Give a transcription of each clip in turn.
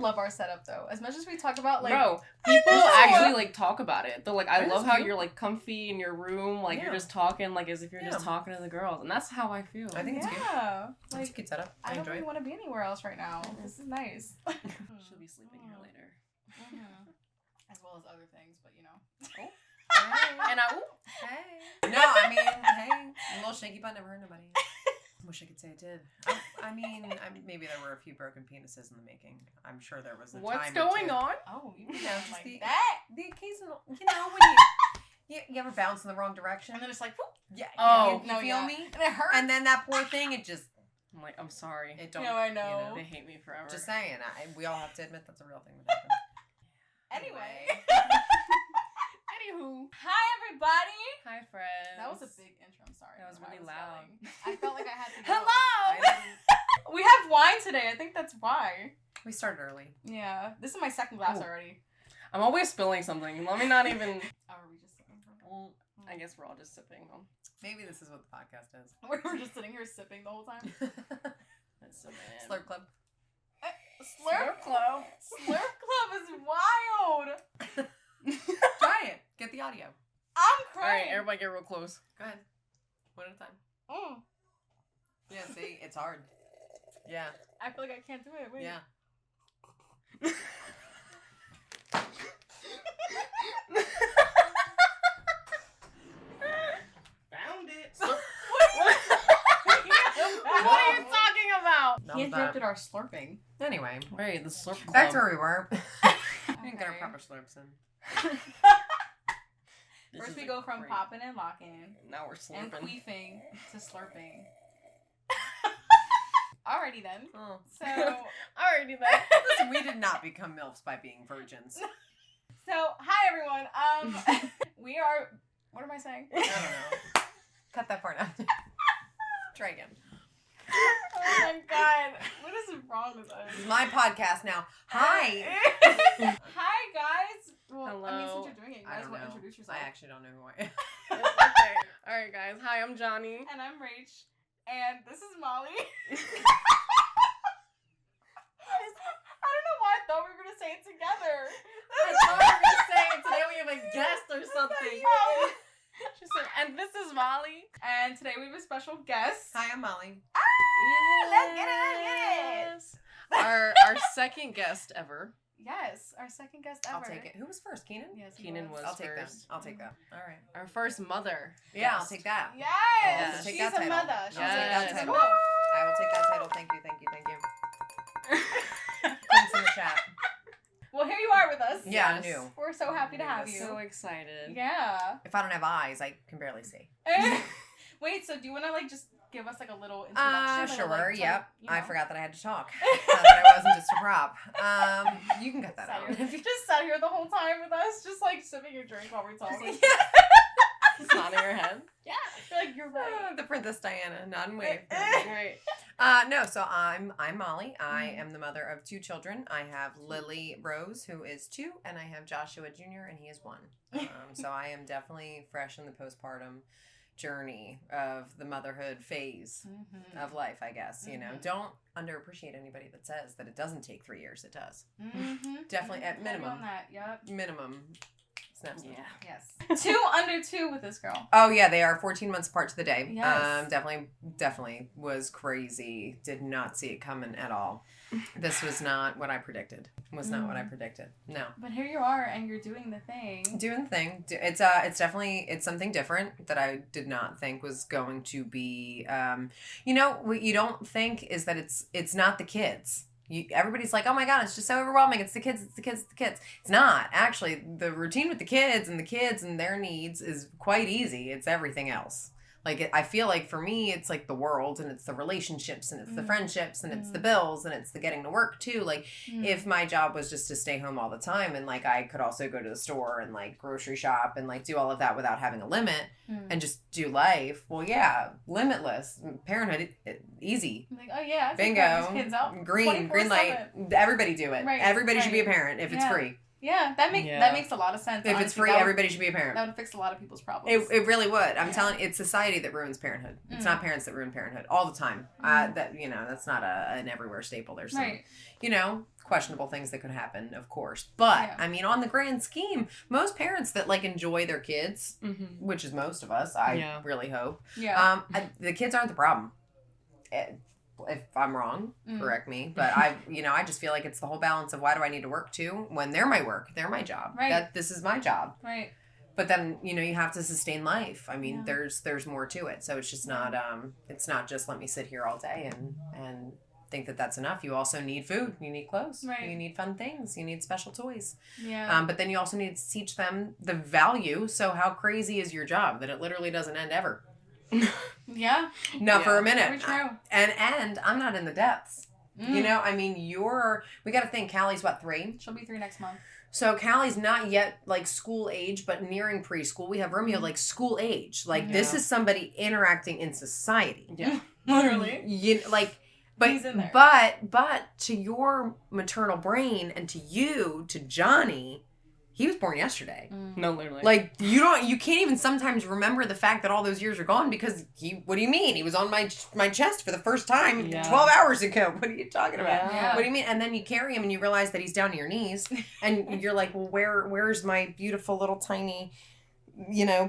love our setup though. As much as we talk about like, bro, people actually like talk about it. They're like, I love how you're like comfy in your room, like you're just talking like as if you're just talking to the girls, and that's how I feel. I think it's good. Yeah, It's a good setup. I don't enjoy really it. want to be anywhere else right now. This is nice. She'll be sleeping here later. As well as other things, but you know. Hey. And hey. No, I mean, hey, a little shaky butt, never hurt nobody. I wish I could say it did. I mean, maybe there were a few broken penises in the making. I'm sure there was a What's time going on? Oh, you know, just just like the occasional, you know, when you ever bounce in the wrong direction. and then it's like, whoop. Yeah. Oh. You feel me? And it hurts. And then that poor thing, it just. I'm like, I'm sorry. It don't. No, I know. They hate me forever. Just saying. We all have to admit that's a real thing that happened. Anyway. Anywho. Hi, everybody. Hi, friends. That was a big intro. I'm sorry. That was really loud. I felt like I had to go. Hello! We have wine today. I think that's why. We started early. Yeah. This is my second glass already. I'm always spilling something. Let me not even... Oh, are we just sipping? Well, I guess we're all just sipping. Maybe this is what the podcast is. We're just sitting here sipping the whole time. That's so bad. Slurp Club. Slurp Club. Slurp Club is wild. Try it. Get the audio. I'm All right, crying. everybody get real close. Go ahead. One at a time. Mm. Yeah, see? It's hard. Yeah. I feel like I can't do it. Wait. Yeah. Found it. What are you talking about? He interrupted our slurping. Anyway. Right, the slurp club. Back to where we were. We didn't get our Okay. proper slurps in. First we go from popping and locking. Now we're And slurping. queefing to slurping. Alrighty then. Oh. So, Alrighty then. Listen, we did not become MILFs by being virgins. hi everyone. We are. What am I saying? I don't know. Cut that part out. Try again. Oh my god. What is wrong with us? This is my podcast now. Hi. Hi guys. Well, Hello. I mean, since you're doing it, you I might as don't well know. introduce yourself. I actually don't know who I am. Okay. Alright, guys. Hi, I'm Johnny. And I'm Rach. And this is Molly. I don't know why I thought we were gonna say it together. I thought we were gonna say it today. We have a guest or something. She said, and this is Molly. And today we have a special guest. Hi, I'm Molly. Let's get it. Our second guest ever. Yes, our second guest ever. I'll take it. Who was first? Keenan? Yes, he Keenan was I'll take that. first. I'll take that. All right. Our first mother. Yeah, I'll guest. take that. Yes, Yes. Take she's that a title. mother. She's I'll take that she's a title. mother. I will take that title. Thank you. Thanks in the chat. Well, here you are with us. Yeah, Yes. I knew. We're so happy to have I'm you. so excited. Yeah. If I don't have eyes, I can barely see. Wait, so do you want to like just give us like a little introduction? Sure. Like, Yep. you know. I forgot that I had to talk. Not that I wasn't just a prop. You can cut that Sat out. here- just sat here the whole time with us, just like sipping your drink while we talk. It's not in your head. Yeah. You're like, you're right. The Princess Diana, nod and wave. Right. No, so I'm Molly. I am the mother of 2 children. I have Lily Rose, who is 2, and I have Joshua Jr., and he is 1. So I am definitely fresh in the postpartum journey of the motherhood phase of life, I guess. You know, don't underappreciate anybody that says that it doesn't take 3 years. It does. Definitely at minimum. On that. Yep. Minimum. Snaps. Yeah. Yes. 2 under 2 with this girl. Oh yeah, they are 14 months apart to the day. Yes. Definitely was crazy. Did not see it coming at all. This was not what I predicted. Was not what I predicted. No. But here you are, and you're doing the thing. Doing the thing. It's definitely, it's something different that I did not think was going to be, you know, what you don't think is that it's not the kids. Everybody's like, oh my God, it's just so overwhelming. It's the kids. It's not. Actually, the routine with the kids and their needs is quite easy. It's everything else. Like, I feel like for me, it's like the world, and it's the relationships, and it's the friendships, and it's the bills, and it's the getting to work too. Like, if my job was just to stay home all the time, and like I could also go to the store and like grocery shop and like do all of that without having a limit and just do life, well, yeah, limitless. Parenthood, easy. Like, oh yeah, I Bingo. these kids out Green light. 24/7. Everybody do it. Right, Everybody should be a right. parent if it's free. Yeah, that makes a lot of sense. If honestly. it's free, That would- everybody should be a parent. That would fix a lot of people's problems. It really would. I'm telling you, it's society that ruins parenthood. It's not parents that ruin parenthood all the time. That, you know, that's not an everywhere staple. There's some, you know, questionable things that could happen, of course. But, I mean, on the grand scheme, most parents that, like, enjoy their kids, which is most of us, I really hope, the kids aren't the problem. If I'm wrong, correct me. But I just feel like it's the whole balance of why do I need to work too when they're my work, they're my job. Right. This is my job. Right. But then, you have to sustain life. I mean, there's more to it. So it's just not, it's not just let me sit here all day and think that that's enough. You also need food. You need clothes. Right. You need fun things. You need special toys. Yeah. But then you also need to teach them the value. So how crazy is your job that it literally doesn't end ever? Yeah. Not for a minute. Very true. And I'm not in the depths. I mean, we got to think Callie's what, 3? She'll be 3 next month. So Callie's not yet like school age, but nearing preschool. We have Romeo like school age. Like this is somebody interacting in society. Yeah. Literally. But he's in there. But to your maternal brain and to you, to Johnny, he was born yesterday. No, literally. Like you can't even sometimes remember the fact that all those years are gone because what do you mean? He was on my chest for the first time 12 hours ago. What are you talking about? Yeah. What do you mean? And then you carry him and you realize that he's down to your knees and you're like, well, where's my beautiful little tiny,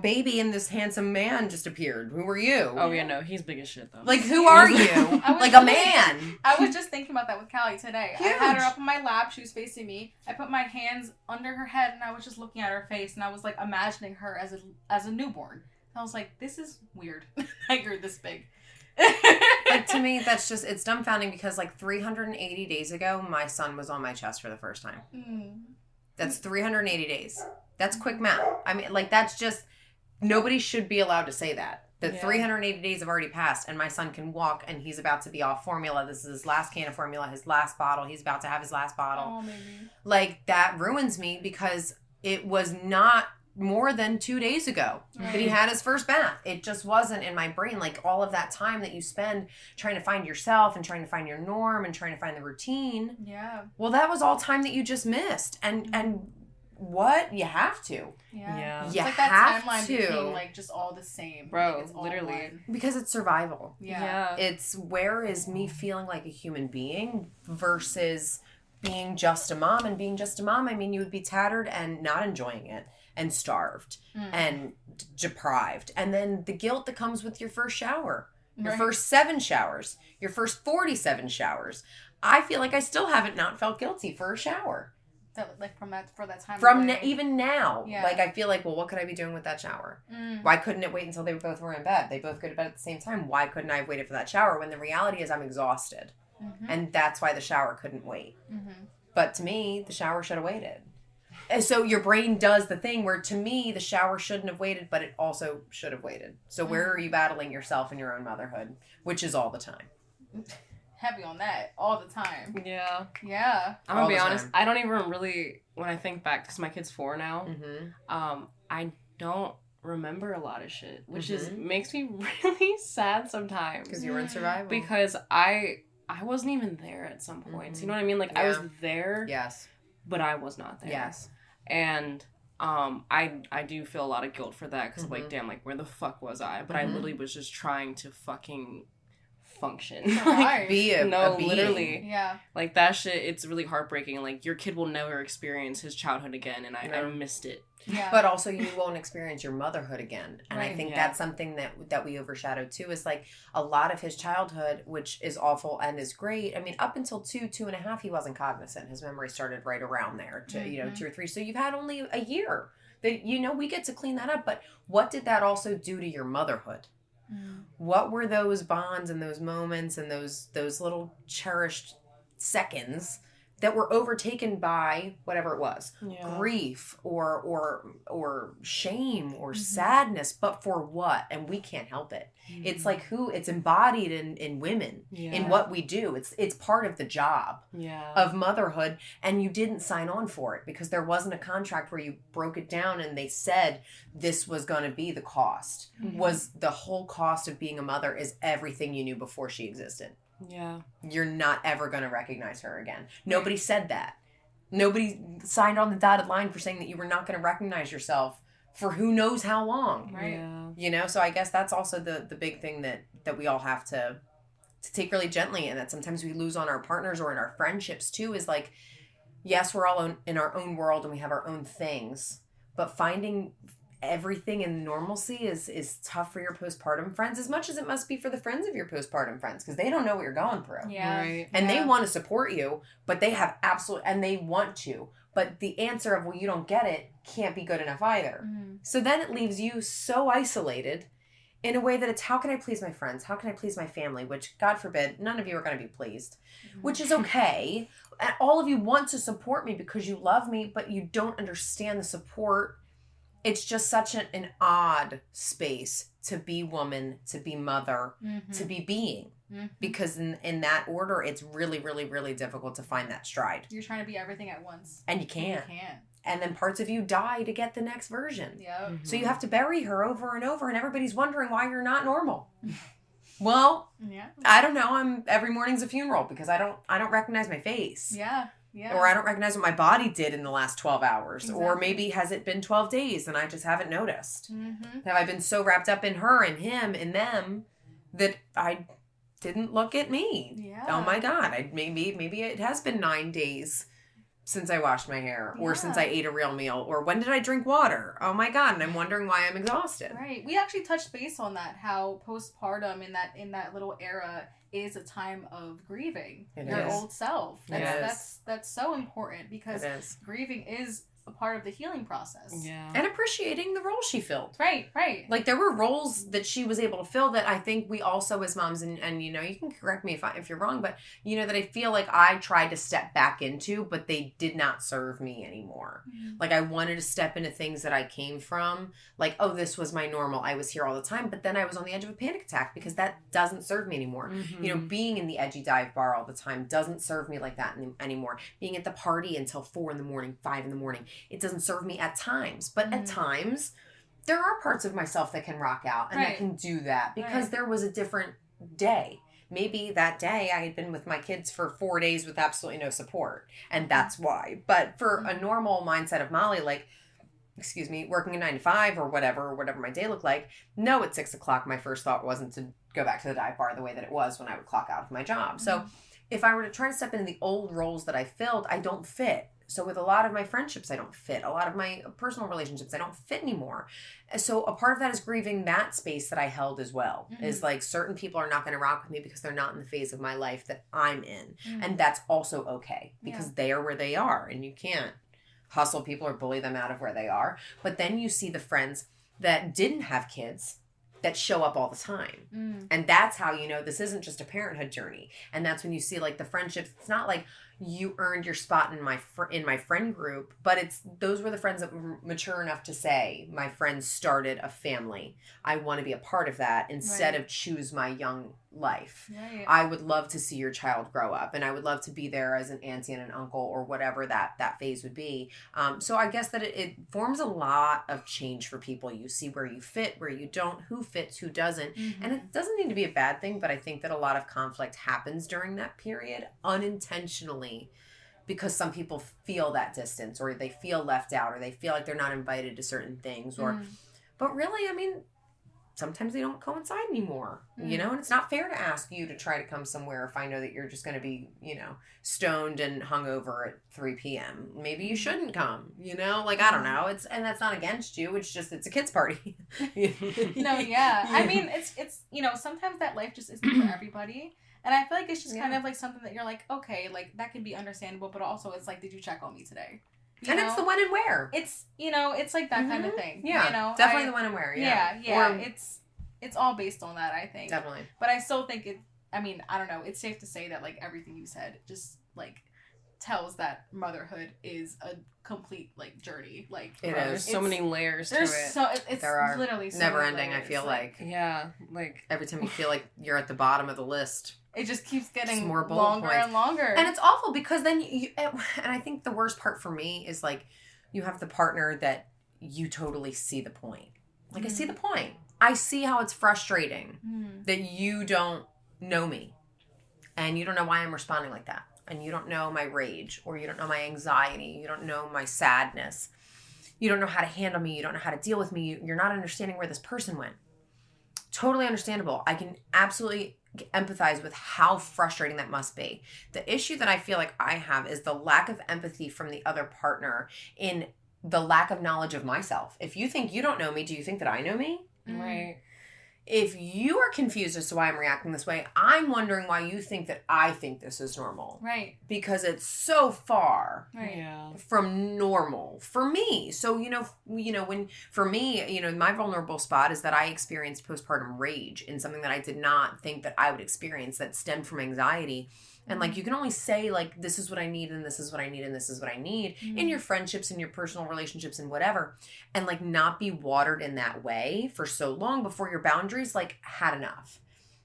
baby and this handsome man just appeared. Who are you? Oh, yeah, no, he's big as shit, though. Like, who are you? Like a man. I was just thinking about that with Callie today. Huge. I had her up on my lap. She was facing me. I put my hands under her head, and I was just looking at her face, and I was, like, imagining her as a newborn. And I was like, this is weird. Like, you're this big. But to me, that's just, it's dumbfounding because, like, 380 days ago, my son was on my chest for the first time. That's 380 days. That's quick math. I mean, like, that's just, nobody should be allowed to say that. That 380 days have already passed, and my son can walk, and he's about to be off formula. This is his last can of formula, his last bottle. He's about to have his last bottle. Oh, baby. Like, that ruins me because it was not more than 2 days ago that he had his first bath. It just wasn't in my brain. Like, all of that time that you spend trying to find yourself and trying to find your norm and trying to find the routine. Yeah. Well, that was all time that you just missed. And what? You have to. Yeah. You it's like have that timeline to. became like just all the same. Bro, like, it's literally. Because it's survival. Yeah. It's where is me feeling like a human being versus being just a mom. And being just a mom, I mean, you would be tattered and not enjoying it and starved and deprived. And then the guilt that comes with your first shower, your first 7 showers, your first 47 showers. I feel like I still haven't not felt guilty for a shower. That, like for that time. Even now, like I feel like, well, what could I be doing with that shower? Why couldn't it wait until they both were in bed? They both go to bed at the same time. Why couldn't I have waited for that shower? When the reality is I'm exhausted, and that's why the shower couldn't wait. But to me, the shower should have waited. And so your brain does the thing where, to me, the shower shouldn't have waited, but it also should have waited. So where are you battling yourself in your own motherhood, which is all the time? Heavy on that all the time. Yeah. Yeah. I'm gonna be honest. I don't even really, when I think back, because my kid's 4 now, I don't remember a lot of shit, which makes me really sad sometimes. Because you were in survival. Because I wasn't even there at some points. You know what I mean? Like, I was there. Yes. But I was not there. Yes. And I do feel a lot of guilt for that because like, damn, like, where the fuck was I? But I literally was just trying to fucking function. Like, be a being. Literally. Yeah. Like, that shit, it's really heartbreaking. Like, your kid will never experience his childhood again, and I missed it. Yeah. But also you won't experience your motherhood again. And I think that's something that we overshadow too, is like a lot of his childhood, which is awful and is great. I mean, up until 2.5, he wasn't cognizant. His memory started right around there to, 2 or 3. So you've had only a year that, we get to clean that up. But what did that also do to your motherhood? What were those bonds and those moments and those little cherished seconds that were overtaken by whatever it was, grief or shame or sadness, but for what? And we can't help it. It's like it's embodied in women, in what we do. It's part of the job of motherhood, and you didn't sign on for it because there wasn't a contract where you broke it down and they said this was going to be the cost. Was the whole cost of being a mother is everything you knew before she existed. Yeah. You're not ever going to recognize her again. Nobody said that. Nobody signed on the dotted line for saying that you were not going to recognize yourself for who knows how long. Right. Yeah. So I guess that's also the big thing that we all have to to take really gently, and that sometimes we lose on our partners or in our friendships too, is like, yes, we're all in our own world and we have our own things, but finding everything in normalcy is tough for your postpartum friends as much as it must be for the friends of your postpartum friends, because they don't know what you're going through. Yeah. Right. And they want to support you, but they have and they want to. But the answer of, well, you don't get it can't be good enough either. Mm-hmm. So then it leaves you so isolated in a way that it's, how can I please my friends? How can I please my family? Which, God forbid, none of you are going to be pleased, which is okay. And all of you want to support me because you love me, but you don't understand the support. It's just such an odd space to be woman, to be mother, to be being. Because in that order, it's really, really, really difficult to find that stride. You're trying to be everything at once. And you can't. You can't. And then parts of you die to get the next version. Yep. So you have to bury her over and over, and everybody's wondering why you're not normal. Well, Yeah. I don't know. Every morning's a funeral because I don't recognize my face. Yeah. Yeah. Or I don't recognize what my body did in the last 12 hours. Exactly. Or maybe has it been 12 days and I just haven't noticed. Mm-hmm. Have I been so wrapped up in her and him and them that I didn't look at me? Yeah. Oh my God. Maybe it has been 9 days since I washed my hair, or since I ate a real meal, or when did I drink water? Oh my God. And I'm wondering why I'm exhausted. Right. We actually touched base on that, how postpartum in that little era is a time of grieving your old self. That's so important, because grieving is a part of the healing process. Yeah. And appreciating the role she filled. Right. Like, there were roles that she was able to fill that I think we also as moms, and you know, you can correct me if you're wrong, but you know, that I feel like I tried to step back into, but they did not serve me anymore. Mm-hmm. Like, I wanted to step into things that I came from, like, oh, this was my normal, I was here all the time, but then I was on the edge of a panic attack because that doesn't serve me anymore. Mm-hmm. You know, being in the edgy dive bar all the time doesn't serve me like that anymore. Being at the party until 4 a.m, 5 a.m, it doesn't serve me at times, but at times there are parts of myself that can rock out and that can do that because there was a different day. Maybe that day I had been with my kids for 4 days with absolutely no support, and that's why. But for a normal mindset of Molly, like, working a 9 to 5 or whatever my day looked like, no, at 6 o'clock my first thought wasn't to go back to the dive bar the way that it was when I would clock out of my job. So if I were to try to step into the old roles that I filled, I don't fit. So with a lot of my friendships, I don't fit. A lot of my personal relationships, I don't fit anymore. So a part of that is grieving that space that I held as well. Is like, certain people are not going to rock with me because they're not in the phase of my life that I'm in. And that's also okay, because they are where they are, and you can't hustle people or bully them out of where they are. But then you see the friends that didn't have kids that show up all the time. And that's how you know this isn't just a parenthood journey. And that's when you see, like, the friendships. It's not like you earned your spot in my friend group, but those were the friends that were mature enough to say, my friends started a family. I want to be a part of that instead of choose my young life. Right. I would love to see your child grow up, and I would love to be there as an auntie and an uncle, or whatever that phase would be. So I guess that it forms a lot of change for people. You see where you fit, where you don't, who fits, who doesn't. And it doesn't need to be a bad thing, but I think that a lot of conflict happens during that period unintentionally, because some people feel that distance, or they feel left out, or they feel like they're not invited to certain things, or but really, I mean, sometimes they don't coincide anymore, you know, and it's not fair to ask you to try to come somewhere if I know that you're just going to be, you know, stoned and hungover at 3 p.m. Maybe you shouldn't come, you know, like, I don't know. And that's not against you. It's just, it's a kid's party. No, yeah. I mean, it's, you know, sometimes that life just isn't for everybody. And I feel like it's just kind of like something that you're like, okay, like, that can be understandable, but also it's like, did you check on me today? You know? It's the when and where. It's, you know, it's like that kind of thing. Yeah, you know? definitely the when and where. Yeah. Or, it's all based on that, I think. Definitely. But I still think I mean, I don't know. It's safe to say that, like, everything you said just, like, tells that motherhood is a complete, like, journey. Like, there's so many layers to it. There are literally so never many ending, layers. I feel like. Yeah. Like, every time you feel like you're at the bottom of the list, it just keeps getting more longer points. and longer. And it's awful because then and I think the worst part for me is, like, you have the partner that you totally see the point. Like, I see the point. I see how it's frustrating that you don't know me, and you don't know why I'm responding like that, and you don't know my rage, or you don't know my anxiety, you don't know my sadness, you don't know how to handle me, you don't know how to deal with me, you're not understanding where this person went. Totally understandable. I can absolutely empathize with how frustrating that must be. The issue that I feel like I have is the lack of empathy from the other partner in the lack of knowledge of myself. If you think you don't know me, do you think that I know me? Right. If you are confused as to why I'm reacting this way, I'm wondering why you think that I think this is normal. Right. Because it's so far from normal for me. So, when for me, my vulnerable spot is that I experienced postpartum rage in something that I did not think that I would experience that stemmed from anxiety. And like, you can only say like, this is what I need and this is what I need and this is what I need in your friendships and your personal relationships and whatever. And like not be watered in that way for so long before your boundaries like had enough.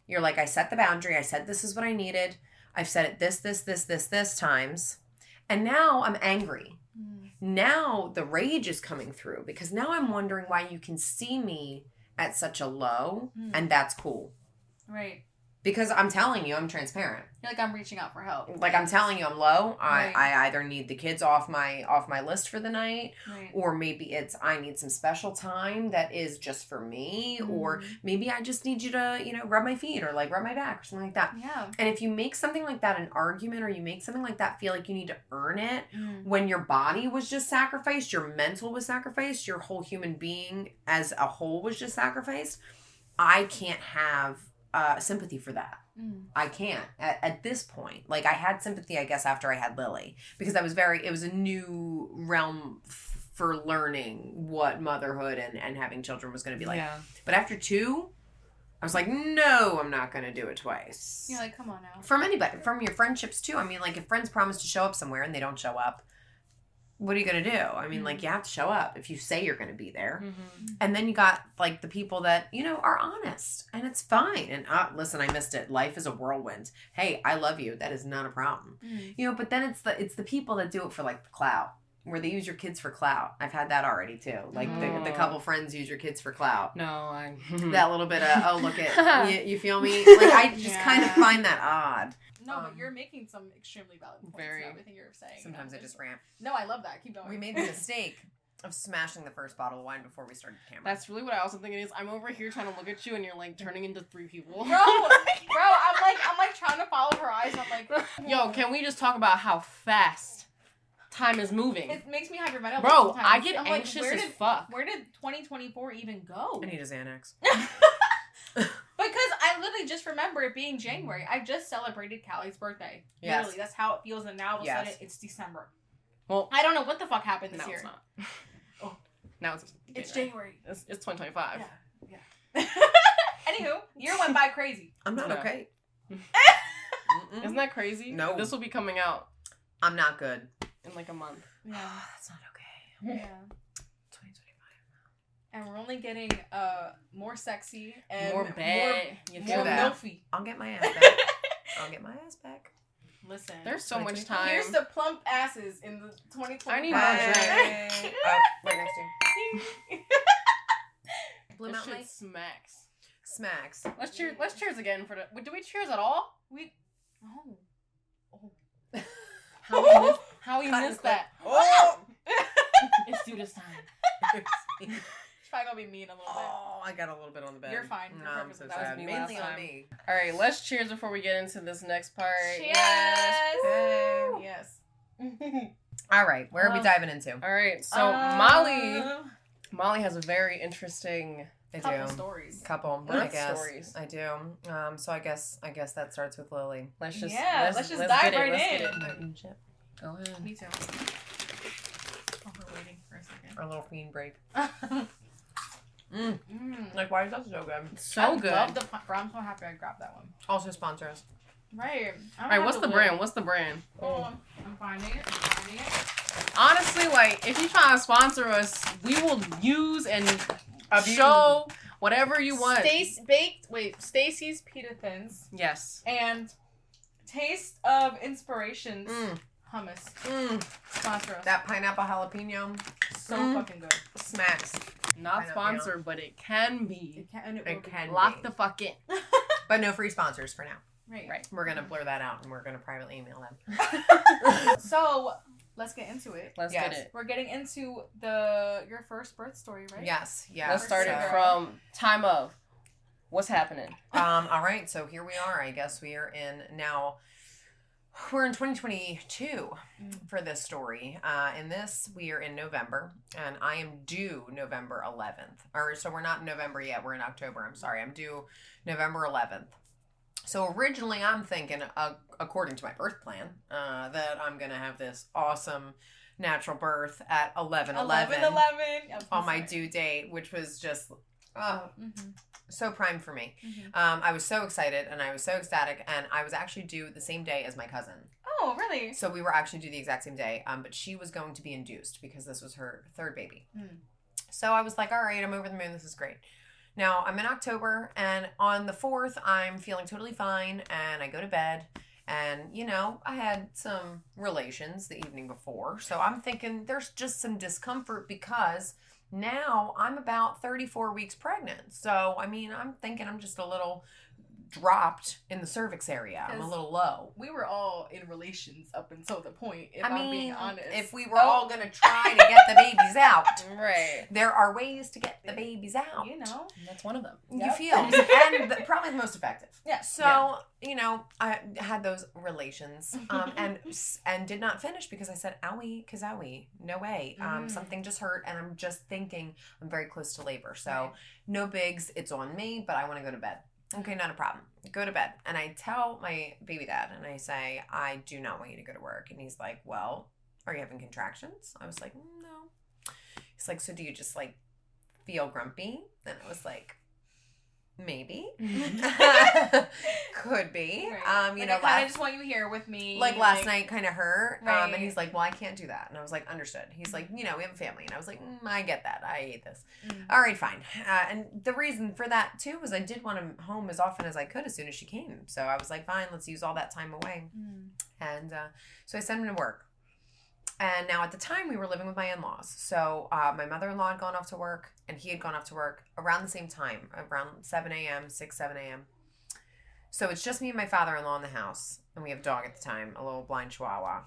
You're like, I set the boundary. I said, this is what I needed. I've said it this times. And now I'm angry. Now the rage is coming through because now I'm wondering why you can see me at such a low and that's cool. Right. Because I'm telling you, I'm transparent. You're like, I'm reaching out for help. Like, I'm telling you, I'm low. Right. I either need the kids off my list for the night, Right. or maybe it's I need some special time that is just for me, or maybe I just need you to, rub my feet or like rub my back or something like that. Yeah. And if you make something like that an argument, or you make something like that feel like you need to earn it, when your body was just sacrificed, your mental was sacrificed, your whole human being as a whole was just sacrificed, I can't have sympathy for that. I can't at this point. Like I had sympathy, I guess, after I had Lily because it was a new realm for learning what motherhood and having children was going to be like. Yeah. But after 2, I was like, no, I'm not going to do it twice. You're like, come on now. From anybody, from your friendships too. I mean, like if friends promise to show up somewhere and they don't show up, what are you going to do? I mean, like, you have to show up if you say you're going to be there. And then you got, like, the people that, are honest. And it's fine. And, listen, I missed it. Life is a whirlwind. Hey, I love you. That is not a problem. But then it's the people that do it for, like, the clout. Where they use your kids for clout. I've had that already, too. Like, the couple friends use your kids for clout. No, that little bit of, oh, look at, you feel me? Like, I just kind of find that odd. No, but you're making some extremely valid points in everything you're saying. Sometimes I just rant. No, I love that. Keep going. We made the mistake of smashing the first bottle of wine before we started the camera. That's really what I also think it is. I'm over here trying to look at you and you're like turning into 3 people. Bro, I'm like trying to follow her eyes. I'm like, yo, can we just talk about how fast time is moving? It makes me hyperventilating. Bro, sometimes. I get I'm anxious like, as fuck. Where did 2024 even go? I need a Xanax. Because I literally just remember it being January. I just celebrated Callie's birthday. Yes. Literally, that's how it feels. And now all of a sudden, it's December. Well, I don't know what the fuck happened this year. It's not. Oh, now it's January. It's 2025. Yeah. Anywho, year went by crazy. I'm not okay. Isn't that crazy? No. This will be coming out. I'm not good. In like a month. Yeah. That's not okay. Yeah. 2025. And we're only getting more sexy and more bad. More milfy. I'll get my ass back. Listen. There's so much time. Here's the plump asses in the 2020. I need more drink. Right next to you. Blue This Mountain shit smacks. Smacks. Let's cheers again for the. Do we cheers at all? How you missed that? Oh! It's due this time. It's probably gonna be mean a little bit. Oh, I got a little bit on the bed. You're fine. No, I'm so sad. me Mainly last on time. me. All right, let's cheers before we get into this next part. Cheers! Hey. Yes. All right, where are we diving into? All right, so Molly has a very interesting couple stories. Couple, I guess. Stories. I do. So I guess that starts with Lily. Let's just dive right in. Go ahead. Me too. Oh, we're waiting for a second. Our little fiend break. Like, why is that so good? So good. I'm so happy I grabbed that one. Also sponsor us. Right. All right, what's the brand? What's the brand? Oh, I'm finding it. Honestly, like, if you're trying to sponsor us, we will use and show whatever you want. Stacy's Pita Thins. Yes. And Taste of Inspirations hummus. Sponsor us. That pineapple jalapeno. So fucking good. Smacks. Not sponsored, but it can be. It can Lock the fuck in. But no free sponsors for now. Right. We're going to blur that out and we're going to privately email them. So, let's get into it. Let's get it. We're getting into your first birth story, right? Yes. Let's start it from time of. What's happening? All right, so here we are. I guess we are in now. We're in 2022 for this story. In this, we are in November, and I am due November 11th. Or so we're not in November yet. We're in October. I'm sorry. I'm due November 11th. So originally, I'm thinking, according to my birth plan, that I'm gonna have this awesome natural birth at 11/11 on my due date, which was just so prime for me. I was so excited and I was so ecstatic, and I was actually due the same day as my cousin. Oh, really? So we were actually due the exact same day, but she was going to be induced because this was her third baby. So I was like, all right, I'm over the moon. This is great. Now I'm in October, and on the 4th, I'm feeling totally fine, and I go to bed. And, you know, I had some relations the evening before. So I'm thinking there's just some discomfort because now I'm about 34 weeks pregnant. So, I mean, I'm thinking I'm just a little dropped in the cervix area. I'm a little low. We were all in relations up until the point, if I'm being honest. If we were all going to try to get the babies out. Right. There are ways to get the babies out. You know. That's one of them. You feel. And probably the most effective. Yeah. So, you know, I had those relations and did not finish because I said, owie, kazowie. No way. Something just hurt, and I'm just thinking I'm very close to labor. So, no bigs. It's on me, but I want to go to bed. Okay, not a problem. Go to bed. And I tell my baby dad, and I say, I do not want you to go to work. And he's like, well, are you having contractions? I was like, no. He's like, so do you just, like, feel grumpy? And I was like, maybe. Could be. Right. You like, know, I just want you here with me. Like last night kind of hurt. Right. And he's like, well, I can't do that. And I was like, understood. He's like, you know, we have a family. And I was like, I get that. I hate this. All right, fine. And the reason for that, too, was I did want him home as often as I could as soon as she came. So I was like, fine, let's use all that time away. And so I sent him to work. And now at the time, we were living with my in-laws. So my mother-in-law had gone off to work, and he had gone off to work around the same time, around 7 a.m., 6, 7 a.m. So it's just me and my father-in-law in the house. And we have a dog at the time, a little blind chihuahua,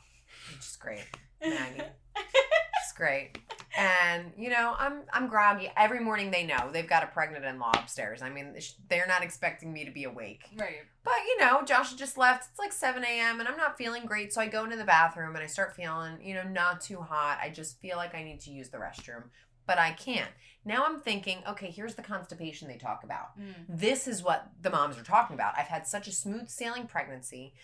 which is great. Maggie. She's great. And, you know, I'm groggy. Every morning they know. They've got a pregnant in-law upstairs. I mean, they're not expecting me to be awake. Right. But, you know, Josh had just left. It's like 7 a.m. and I'm not feeling great. So I go into the bathroom and I start feeling, you know, not too hot. I just feel like I need to use the restroom. But I can't. Now I'm thinking, okay, here's the constipation they talk about. This is what the moms are talking about. I've had such a smooth sailing pregnancy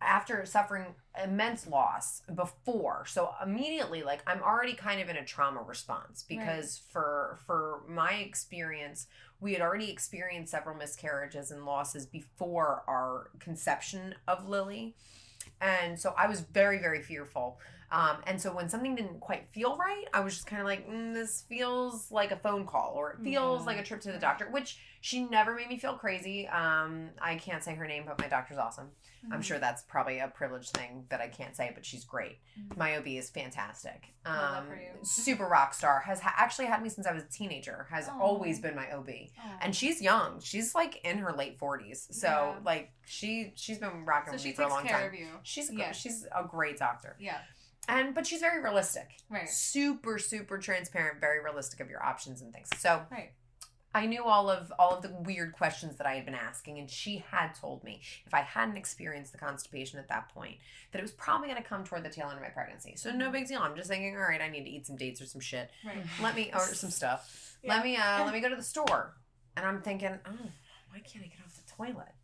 after suffering immense loss before. So immediately, like, I'm already kind of in a trauma response because for my experience, we had already experienced several miscarriages and losses before our conception of Lily. And so I was very, very fearful. And so when something didn't quite feel right, I was just kind of like, this feels like a phone call, or it feels like a trip to the doctor, which she never made me feel crazy. I can't say her name, but my doctor's awesome. I'm sure that's probably a privileged thing that I can't say, but she's great. My OB is fantastic. Super rock star. Has actually had me since I was a teenager. Has always been my OB. And she's young. She's like in her late 40s. So like she's been rocking with me for a long time. She takes care of you. She's a great doctor. Yeah. But she's very realistic. Right. Super, super transparent, very realistic of your options and things. So I knew all of the weird questions that I had been asking, and she had told me if I hadn't experienced the constipation at that point, that it was probably going to come toward the tail end of my pregnancy. So no big deal. I'm just thinking, all right, I need to eat some dates or some shit. Right. Or some stuff. Let me go to the store. And I'm thinking, why can't I get off the toilet?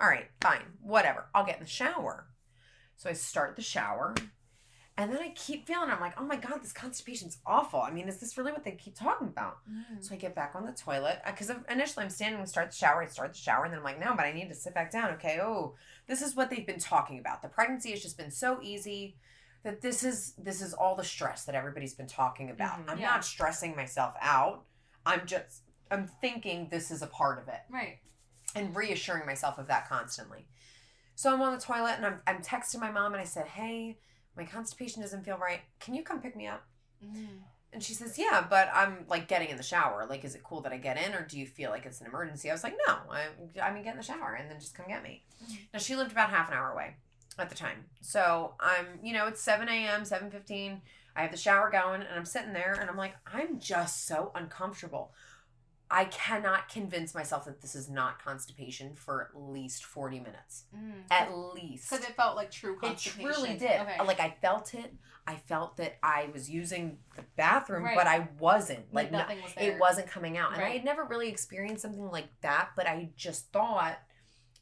All right, fine, whatever. I'll get in the shower. So I start the shower. And then I keep feeling, I'm like, oh my God, this constipation's awful. I mean, is this really what they keep talking about? So I get back on the toilet. Because initially I'm standing and start the shower. And then I'm like, no, but I need to sit back down. Okay, this is what they've been talking about. The pregnancy has just been so easy that this is all the stress that everybody's been talking about. I'm not stressing myself out. I'm thinking this is a part of it. Right. And reassuring myself of that constantly. So I'm on the toilet and I'm texting my mom and I said, hey, my constipation doesn't feel right. Can you come pick me up? And she says, yeah, but I'm like getting in the shower. Like, is it cool that I get in, or do you feel like it's an emergency? I was like, no, I mean, get in the shower and then just come get me. Now, she lived about half an hour away at the time. So I'm, it's 7 a.m., 7:15. I have the shower going and I'm sitting there and I'm like, I'm just so uncomfortable. I cannot convince myself that this is not constipation for at least 40 minutes. At least. Because it felt like true constipation. It truly did. Okay. Like, I felt it. I felt that I was using the bathroom, but I wasn't. Like nothing was there. It wasn't coming out. And Right. I had never really experienced something like that, but I just thought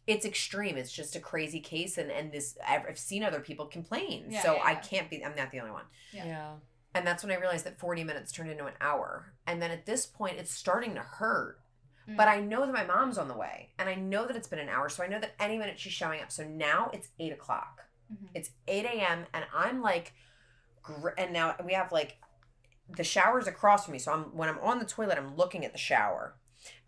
it's extreme. It's just a crazy case. And this, I've seen other people complain. Yeah, so yeah, I yeah. can't be, I'm not the only one. Yeah. And that's when I realized that 40 minutes turned into an hour. And then at this point, it's starting to hurt. But I know that my mom's on the way. And I know that it's been an hour. So I know that any minute she's showing up. So now it's 8 o'clock. It's 8 a.m. And I'm like, and now we have like, the shower's across from me. So when I'm on the toilet, I'm looking at the shower.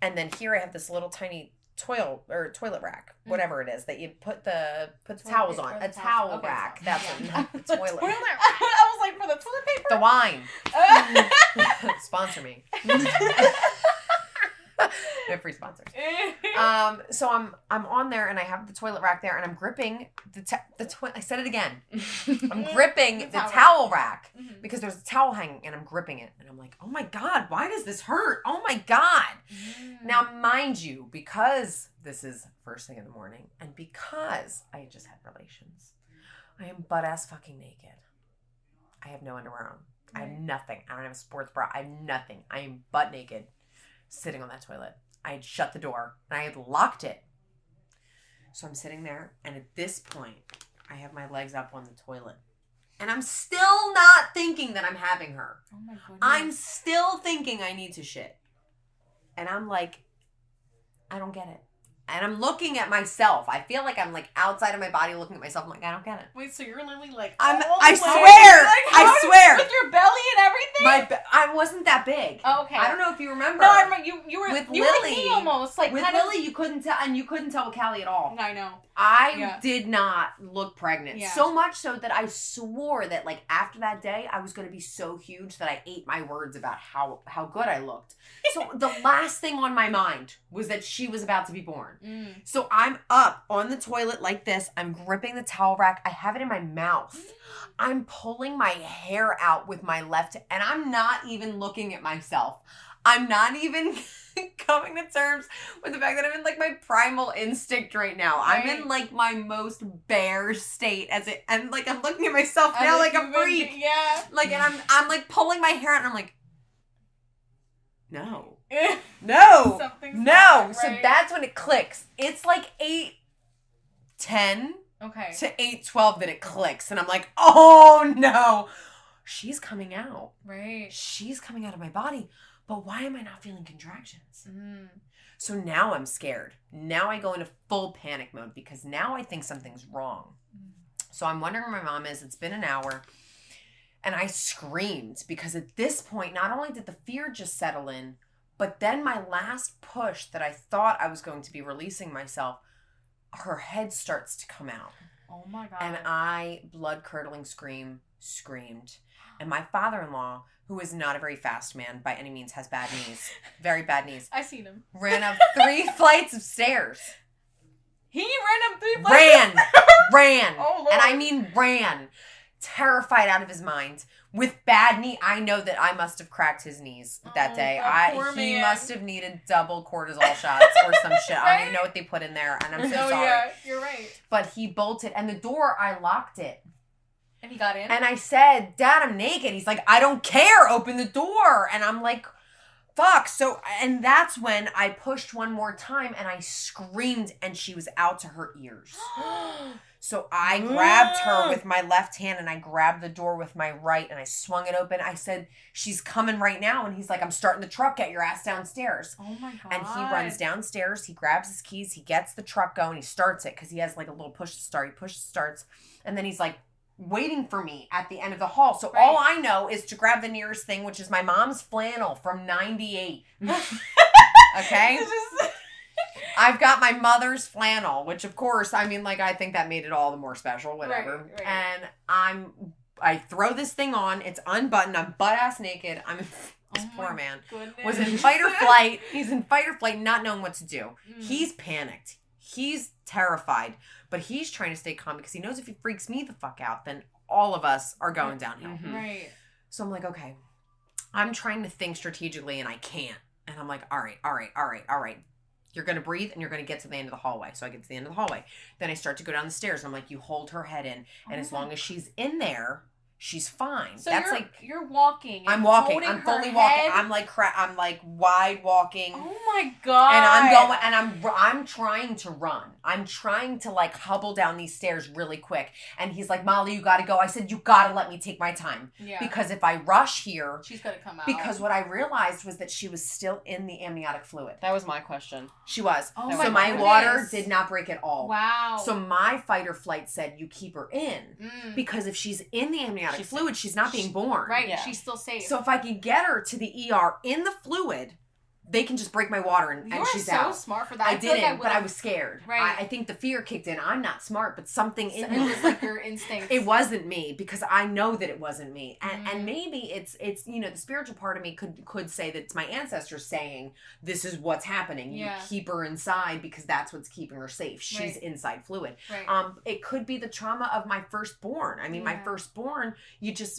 And then here I have this little tiny toilet rack, whatever it is, that you put the towels on. A towel rack. That's it. Not the toilet. I was like, for the toilet paper? The wine. Sponsor me. We have free sponsors. So I'm on there and I have the toilet rack there and I'm gripping the toilet. I said it again. I'm gripping the towel rack because there's a towel hanging and I'm gripping it and I'm like, oh my God, why does this hurt? Oh my God. Now, mind you, because this is first thing in the morning and because I had just had relations, I am butt ass fucking naked. I have no underwear on. I have nothing. I don't have a sports bra. I have nothing. I am butt naked. Sitting on that toilet. I had shut the door and I had locked it. So I'm sitting there and at this point I have my legs up on the toilet. And I'm still not thinking that I'm having her. Oh my goodness. I'm still thinking I need to shit. And I'm like, I don't get it. And I'm looking at myself. I feel like I'm like outside of my body looking at myself. I'm like, I don't get it. Wait, so you're literally like, I swear. With your belly and everything? I wasn't that big. Oh, okay. I don't know if you remember. No, I remember you were with you Lily. were like me almost. Like with kind Lily, you couldn't tell, and you couldn't tell with Callie at all. I know. I did not look pregnant. Yeah. So much so that I swore that like after that day, I was going to be so huge that I ate my words about how good I looked. So the last thing on my mind was that she was about to be born. So I'm up on the toilet like this. I'm gripping the towel rack. I have it in my mouth. I'm pulling my hair out with my left, and I'm not even looking at myself. I'm not even coming to terms with the fact that I'm in like my primal instinct right now. Right. I'm in like my most bare state and like I'm looking at myself now like a freak. Yeah. Like, and I'm like pulling my hair out and I'm like, no. No. Something's no. Right. So that's when it clicks. It's like 8:10 to 8:12 that it clicks. And I'm like, oh no. She's coming out. Right. She's coming out of my body. But why am I not feeling contractions? So now I'm scared. Now I go into full panic mode because now I think something's wrong. So I'm wondering where my mom is. It's been an hour. And I screamed because at this point, not only did the fear just settle in, but then my last push that I thought I was going to be releasing myself, her head starts to come out. Oh my God. And I, blood-curdling screamed. And my father-in-law, who is not a very fast man by any means, has bad knees. Very bad knees. I seen him. Ran up 3 flights of stairs. He ran up 3 flights? Ran. Oh, Lord. And I mean ran. Terrified out of his mind. With bad knee. I know that I must have cracked his knees that day. He must have needed double cortisol shots or some shit. Right? I don't even know what they put in there. And I'm so sorry. Yeah, you're right. But he bolted. And the door, I locked it. And he got in? And I said, Dad, I'm naked. He's like, I don't care. Open the door. And I'm like, fuck. So, and that's when I pushed one more time and I screamed and she was out to her ears. So I grabbed her with my left hand and I grabbed the door with my right and I swung it open. I said, she's coming right now. And he's like, I'm starting the truck. Get your ass downstairs. Oh my God. And he runs downstairs. He grabs his keys. He gets the truck going. He starts it because he has like a little push to start. He pushes, starts. And then he's like, waiting for me at the end of the hall. So all I know is to grab the nearest thing, which is my mom's flannel from 98. Okay? I've got my mother's flannel, which of course, I mean, like, I think that made it all the more special, whatever. Right. And I throw this thing on. It's unbuttoned. I'm butt-ass naked. This poor man was in fight or flight. He's in fight or flight, not knowing what to do. He's panicked. He's terrified. But he's trying to stay calm because he knows if he freaks me the fuck out, then all of us are going downhill. Right. So I'm like, okay, I'm trying to think strategically and I can't. And I'm like, all right. You're going to breathe and you're going to get to the end of the hallway. So I get to the end of the hallway. Then I start to go down the stairs. I'm like, you hold her head in. And as long as she's in there, she's fine. So that's you're walking. I'm walking. I'm fully walking. I'm like wide walking. Oh my God. And I'm going, and I'm trying to run. I'm trying to like hubble down these stairs really quick. And he's like, Molly, you got to go. I said, you got to let me take my time. Yeah. Because if I rush here, she's going to come out. Because what I realized was that she was still in the amniotic fluid. That was my question. She was. Oh so my water did not break at all. Wow. So my fight or flight said, you keep her in. Because if she's in the amniotic fluid, she's not being born. Right. Yeah. She's still safe. So if I can get her to the ER in the fluid, they can just break my water and she's out. You're so smart for that. I didn't, but I was scared. Right. I think the fear kicked in. I'm not smart, but something in me. It was like your instinct. It wasn't me because I know that it wasn't me. And maybe it's the spiritual part of me could say that it's my ancestors saying, this is what's happening. You keep her inside because that's what's keeping her safe. She's inside fluid. Right. It could be the trauma of my firstborn. I mean, my firstborn,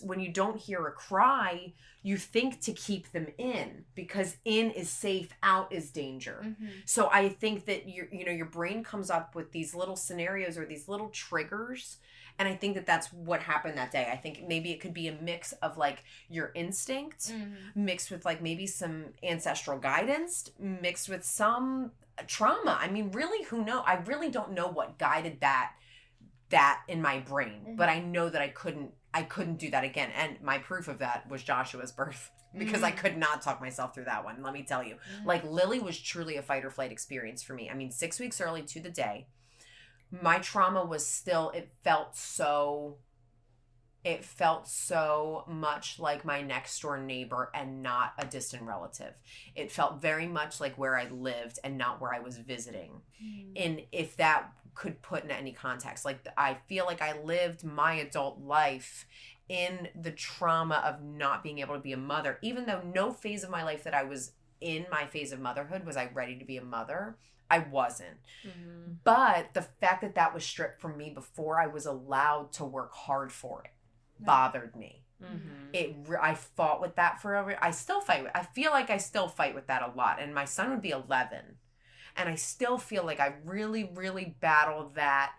when you don't hear a cry, you think to keep them in because in is safe, out is danger. So I think that your brain comes up with these little scenarios or these little triggers. And I think that that's what happened that day. I think maybe it could be a mix of like your instinct mixed with like maybe some ancestral guidance mixed with some trauma. I mean, really, who knows? I really don't know what guided that in my brain, but I know that I couldn't do that again. And my proof of that was Joshua's birth because I could not talk myself through that one. Let me tell you, like Lily was truly a fight or flight experience for me. I mean, 6 weeks early to the day, my trauma was still, it felt so much like my next door neighbor and not a distant relative. It felt very much like where I lived and not where I was visiting. And if that could put in any context, like I feel like I lived my adult life in the trauma of not being able to be a mother, even though no phase of my life that I was in my phase of motherhood was I ready to be a mother. I wasn't. But the fact that was stripped from me before I was allowed to work hard for it bothered me. I fought with that forever. I still fight with, I feel like I still fight with that a lot. And my son would be 11. And I still feel like I really, really battled that.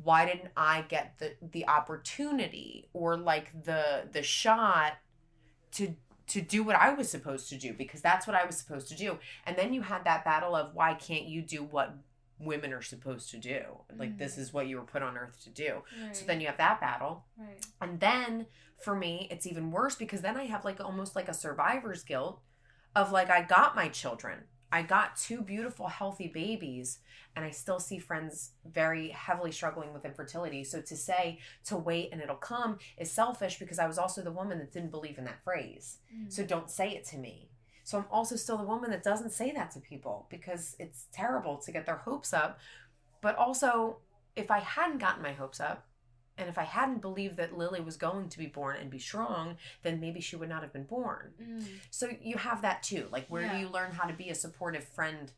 Why didn't I get the opportunity or like the shot to do what I was supposed to do? Because that's what I was supposed to do. And then you had that battle of why can't you do what women are supposed to do? Like this is what you were put on earth to do. Right. So then you have that battle. Right. And then for me, it's even worse because then I have like almost like a survivor's guilt of like I got my children. I got 2 beautiful, healthy babies, and I still see friends very heavily struggling with infertility. So to say, to wait and it'll come is selfish because I was also the woman that didn't believe in that phrase. So don't say it to me. So I'm also still the woman that doesn't say that to people because it's terrible to get their hopes up. But also, if I hadn't gotten my hopes up, and if I hadn't believed that Lily was going to be born and be strong, then maybe she would not have been born. So you have that too. Like, where do you learn how to be a supportive friend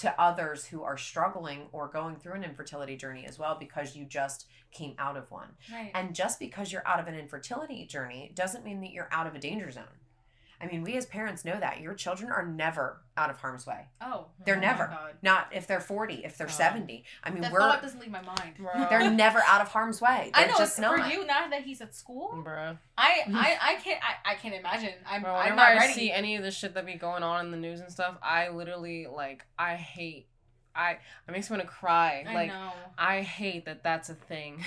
to others who are struggling or going through an infertility journey as well because you just came out of one? Right. And just because you're out of an infertility journey doesn't mean that you're out of a danger zone. I mean, we as parents know that your children are never out of harm's way. They're never. Not if they're 40, if they're 70. I mean, that thought doesn't leave my mind. They're never out of harm's way. They're I know. Just not. For you, now that he's at school, bro, I can't imagine. I'm whenever not ready. I see any of the shit that be going on in the news and stuff, I literally I hate. It makes me want to cry. I know. I hate that that's a thing.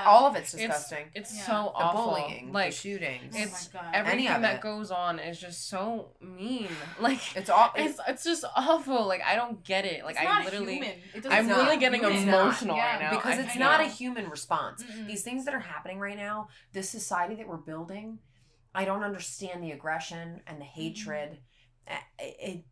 All of it's disgusting. It's so awful. The bullying, the shootings. It's everything that goes on is just so mean. Like it's just awful. Like I don't get it. Like I literally, I'm really getting emotional right now because it's not a human response. These things that are happening right now, this society that we're building, I don't understand the aggression and the hatred.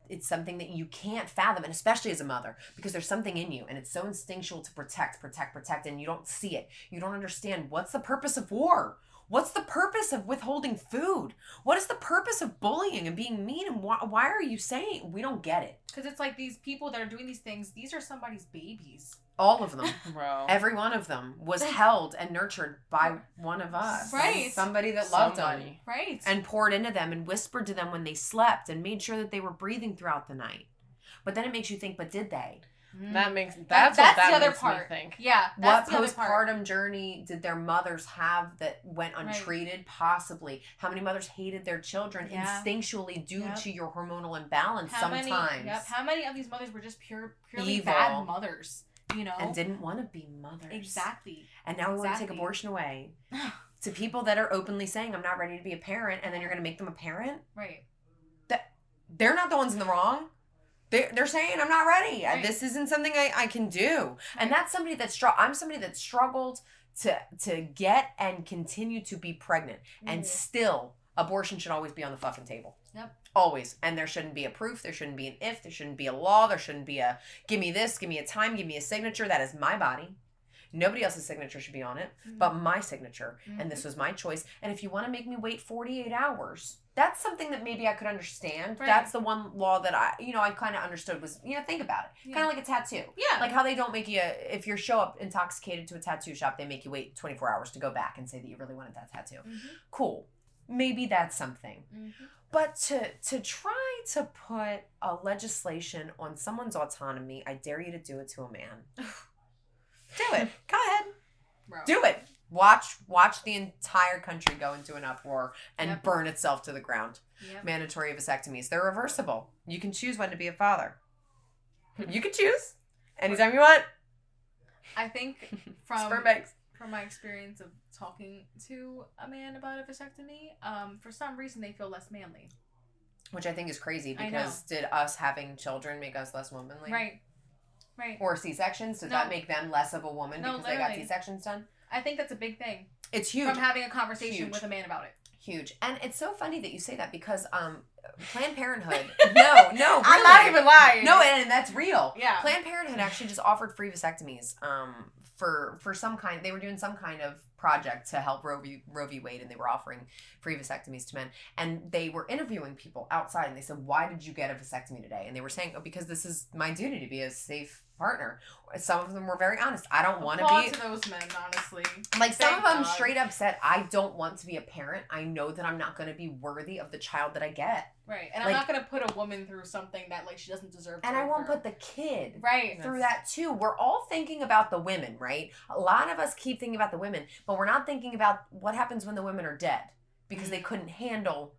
It's something that you can't fathom, and especially as a mother, because there's something in you and it's so instinctual to protect, and you don't see it. You don't understand what's the purpose of war. What's the purpose of withholding food? What is the purpose of bullying and being mean? And why are you saying? We don't get it. Because it's like these people that are doing these things, these are somebody's babies. All of them. Bro. Every one of them was held and nurtured by one of us. Right. Somebody that loved them. Right. And poured into them and whispered to them when they slept and made sure that they were breathing throughout the night. But then it makes you think, but did they? That's the other makes part. Me think. Yeah. What postpartum journey did their mothers have that went untreated? Right. Possibly. How many mothers hated their children instinctually due to your hormonal imbalance sometimes? How many of these mothers were just purely evil. Bad mothers? You know? And didn't want to be mothers. Exactly. And now we want to take abortion away. To people that are openly saying, I'm not ready to be a parent, and then you're going to make them a parent? Right. They're not the ones in the wrong. They're saying, I'm not ready. Right. This isn't something I can do. Right. And that's somebody I'm somebody that struggled to get and continue to be pregnant. And still, abortion should always be on the fucking table. Yep. Always. And there shouldn't be a proof. There shouldn't be an if. There shouldn't be a law. There shouldn't be a, give me this, give me a time, give me a signature. That is my body. Nobody else's signature should be on it, but my signature. And this was my choice. And if you want to make me wait 48 hours, that's something that maybe I could understand. Right. That's the one law that I kind of understood was, think about it. Yeah. Kind of like a tattoo. Yeah. Like how they don't make you, if you show up intoxicated to a tattoo shop, they make you wait 24 hours to go back and say that you really wanted that tattoo. Cool. Maybe that's something. But to try to put a legislation on someone's autonomy, I dare you to do it to a man. Do it. Go ahead. Bro. Do it. Watch the entire country go into an uproar and burn itself to the ground. Mandatory vasectomies. They're reversible. You can choose when to be a father. You can choose anytime you want. I think from my experience of talking to a man about a vasectomy, for some reason they feel less manly. Which I think is crazy because did us having children make us less womanly? Right. Right. Or C-sections? Does that make them less of a woman because they got C-sections done? I think that's a big thing. It's huge. From having a conversation with a man about it. Huge. And it's so funny that you say that because Planned Parenthood... No, really. I'm not even lying. No, and that's real. Yeah. Planned Parenthood actually just offered free vasectomies for some kind... They were doing some kind of project to help Roe v. Wade, and they were offering free vasectomies to men. And they were interviewing people outside, and they said, why did you get a vasectomy today? And they were saying, because this is my duty to be a safe partner. Some of them were very honest. I don't want to be... to those men, honestly. Like, some of them straight up said, I don't want to be a parent. I know that I'm not going to be worthy of the child that I get. Right. And I'm not going to put a woman through something that, she doesn't deserve to And I won't put the kid right through that, too. We're all thinking about the women, right? A lot of us keep thinking about the women, but we're not thinking about what happens when the women are dead because they couldn't handle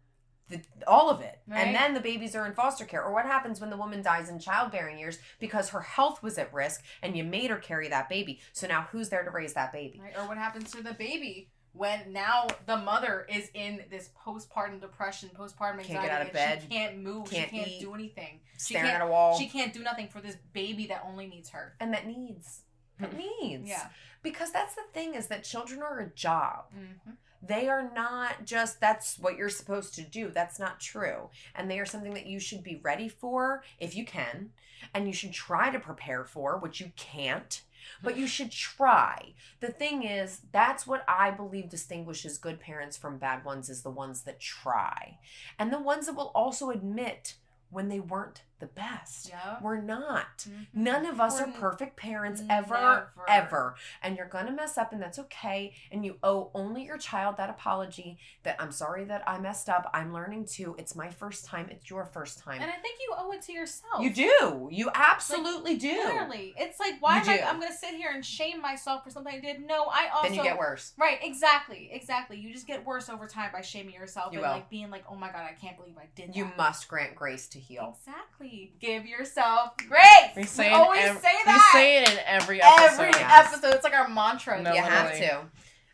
all of it. Right. And then the babies are in foster care. Or what happens when the woman dies in childbearing years because her health was at risk and you made her carry that baby. So now who's there to raise that baby? Right. Or what happens to the baby when now the mother is in this postpartum depression, postpartum anxiety. Can't get out of bed. She can't move. She can't eat, do anything. Staring at a wall. She can't do nothing for this baby that only needs her. And that needs. Yeah. Because that's the thing is that children are a job. Mm-hmm. They are not just, that's what you're supposed to do. That's not true. And they are something that you should be ready for if you can. And you should try to prepare for, which you can't. But you should try. The thing is, that's what I believe distinguishes good parents from bad ones is the ones that try. And the ones that will also admit when they weren't the best. Yeah. We're not. Mm-hmm. None of us are perfect parents ever. And you're going to mess up and that's okay. And you owe only your child that apology that I'm sorry that I messed up. I'm learning too. It's my first time. It's your first time. And I think you owe it to yourself. You do. You absolutely do. Literally. It's like, why I'm going to sit here and shame myself for something I did? No, I also... Then you get worse. Right. Exactly. You just get worse over time by shaming yourself you and will. Being like, oh my God, I can't believe I did that. You must grant grace to heal. Exactly. Give yourself grace. We always say that. We say it in every episode. Episode. It's like our mantra. No, you have to.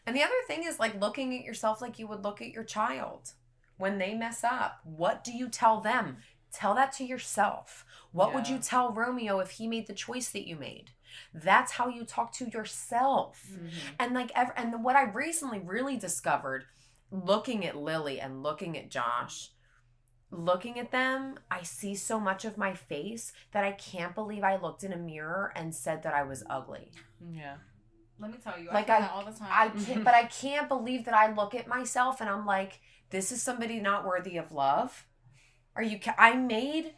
And the other thing is looking at yourself like you would look at your child. When they mess up, what do you tell them? Tell that to yourself. What would you tell Romeo if he made the choice that you made? That's how you talk to yourself. Mm-hmm. And what I recently really discovered, looking at Lily and looking at Josh, looking at them, I see so much of my face that I can't believe I looked in a mirror and said that I was ugly. Yeah. Let me tell you, like I do that all the time. I can't, but I can't believe that I look at myself and I'm like, this is somebody not worthy of love. Are you? I made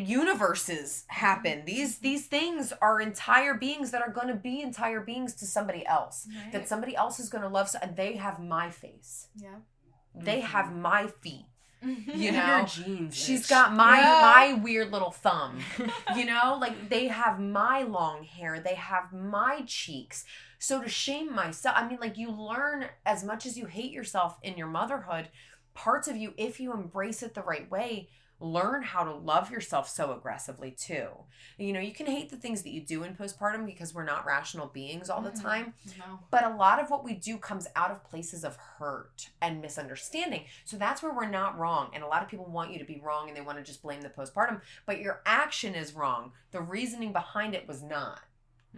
universes happen. These things are entire beings that are going to be entire beings to somebody else. Right. That somebody else is going to love. And they have my face. Yeah. They have my feet. You know, your jeans, she's got my weird little thumb. You know, like they have my long hair. They have my cheeks. So to shame myself, I mean, like you learn as much as you hate yourself in your motherhood, parts of you, if you embrace it the right way, learn how to love yourself so aggressively too. You know, you can hate the things that you do in postpartum because we're not rational beings all the time. No. But a lot of what we do comes out of places of hurt and misunderstanding. So that's where we're not wrong. And a lot of people want you to be wrong and they want to just blame the postpartum. But your action is wrong. The reasoning behind it was not.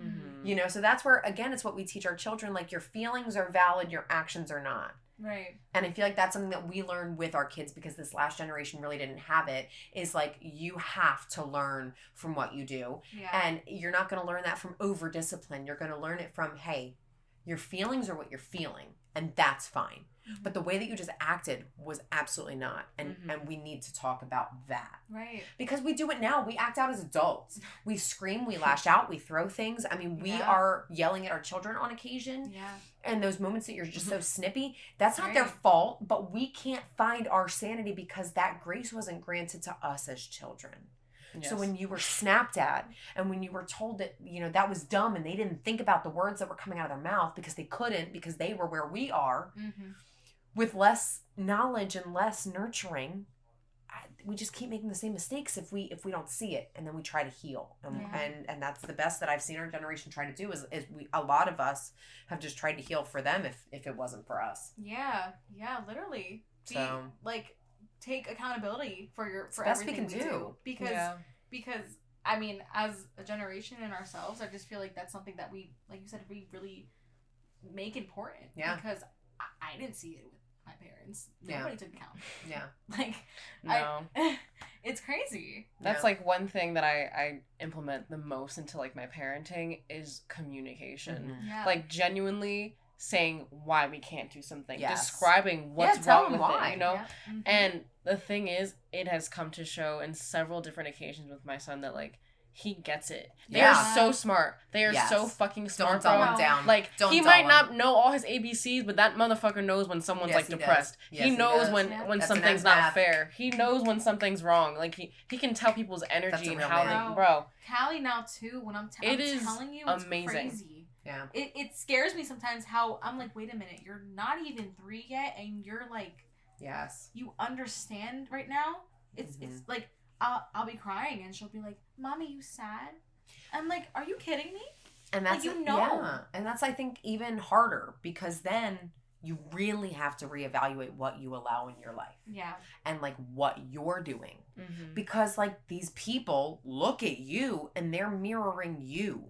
Mm-hmm. You know, so that's where, again, it's what we teach our children. Like your feelings are valid, your actions are not. Right. And I feel like that's something that we learn with our kids because this last generation really didn't have it, is like you have to learn from what you do. Yeah. And you're not going to learn that from over discipline. You're going to learn it from, hey, your feelings are what you're feeling and that's fine. Mm-hmm. But the way that you just acted was absolutely not. And and we need to talk about that. Right. Because we do it now. We act out as adults. We scream, we lash out, we throw things. I mean, we are yelling at our children on occasion. Yeah. And those moments that you're just so snippy, that's not their fault, but we can't find our sanity because that grace wasn't granted to us as children. Yes. So when you were snapped at and when you were told that, you know, that was dumb and they didn't think about the words that were coming out of their mouth because they couldn't, because they were where we are, with less knowledge and less nurturing, we just keep making the same mistakes if we don't see it, and then we try to heal. And that's the best that I've seen our generation try to do is a lot of us have just tried to heal for them if it wasn't for us. Yeah, literally. Take accountability for everything we do. Because I mean, as a generation and ourselves, I just feel like that's something that we, like you said, we really make important. Yeah. Because I didn't see it with my parents. Nobody took account. Yeah. Like, no. It's crazy. That's like one thing that I implement the most into like my parenting is communication. Mm-hmm. Yeah. Like genuinely saying why we can't do something, describing what's wrong with it, you know? Yeah. Mm-hmm. And the thing is, it has come to show in several different occasions with my son that like he gets it. They are so smart. They are so fucking smart. Don't dull him down. Like, he might not know all his ABCs, but that motherfucker knows when someone's like depressed. He knows when something's not fair. He knows when something's wrong. Like he can tell people's energy and how they, bro. Callie now too. When I'm telling you, it's amazing. Crazy. Yeah. It scares me sometimes how I'm like, wait a minute, you're not even 3 yet, and you're like, you understand right now. It's like. I'll be crying and she'll be like, "Mommy, you sad?" I'm like, "Are you kidding me?" And that's like, and that's I think even harder because then you really have to reevaluate what you allow in your life. Yeah. And like what you're doing. Mm-hmm. Because like these people look at you and they're mirroring you.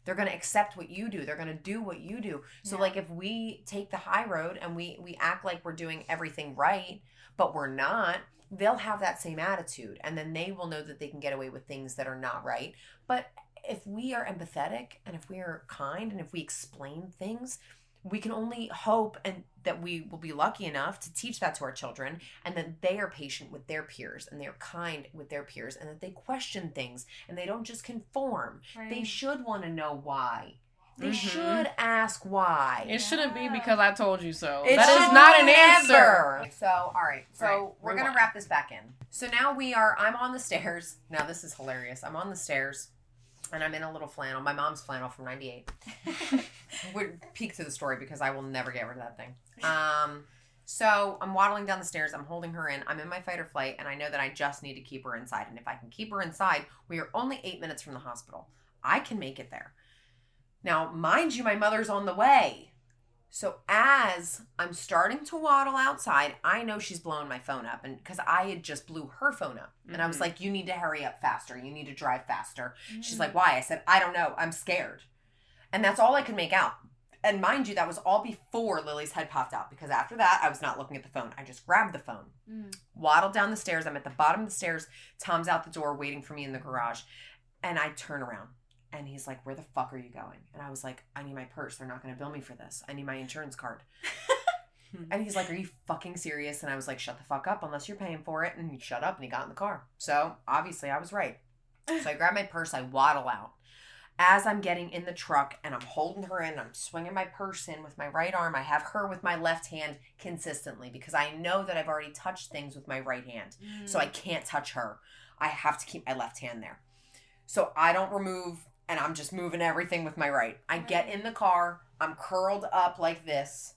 They're going to accept what you do. They're going to do what you do. So like if we take the high road and we act like we're doing everything right, but we're not, they'll have that same attitude, and then they will know that they can get away with things that are not right. But if we are empathetic and if we are kind and if we explain things, we can only hope and that we will be lucky enough to teach that to our children, and that they are patient with their peers and they're kind with their peers, and that they question things and they don't just conform. Right. They should want to know why. They should ask why. It shouldn't be because I told you so. That is not an answer. So, all right. So, we're going to wrap this back in. So, now I'm on the stairs. Now, this is hilarious. I'm on the stairs, and I'm in a little flannel. My mom's flannel from 98. Would peek to the story because I will never get rid of that thing. So, I'm waddling down the stairs. I'm holding her in. I'm in my fight or flight, and I know that I just need to keep her inside. And if I can keep her inside, we are only 8 minutes from the hospital. I can make it there. Now, mind you, my mother's on the way. So as I'm starting to waddle outside, I know she's blowing my phone up, and because I had just blew her phone up. And I was like, you need to hurry up faster. You need to drive faster. She's like, why? I said, I don't know. I'm scared. And that's all I could make out. And mind you, that was all before Lily's head popped out, because after that, I was not looking at the phone. I just grabbed the phone, waddled down the stairs. I'm at the bottom of the stairs. Tom's out the door waiting for me in the garage. And I turn around. And he's like, where the fuck are you going? And I was like, I need my purse. They're not going to bill me for this. I need my insurance card. And he's like, are you fucking serious? And I was like, shut the fuck up unless you're paying for it. And he shut up and he got in the car. So obviously I was right. So I grab my purse. I waddle out. As I'm getting in the truck and I'm holding her in, I'm swinging my purse in with my right arm. I have her with my left hand consistently because I know that I've already touched things with my right hand. So I can't touch her. I have to keep my left hand there. So I don't remove, and I'm just moving everything with my right. I get in the car. I'm curled up like this.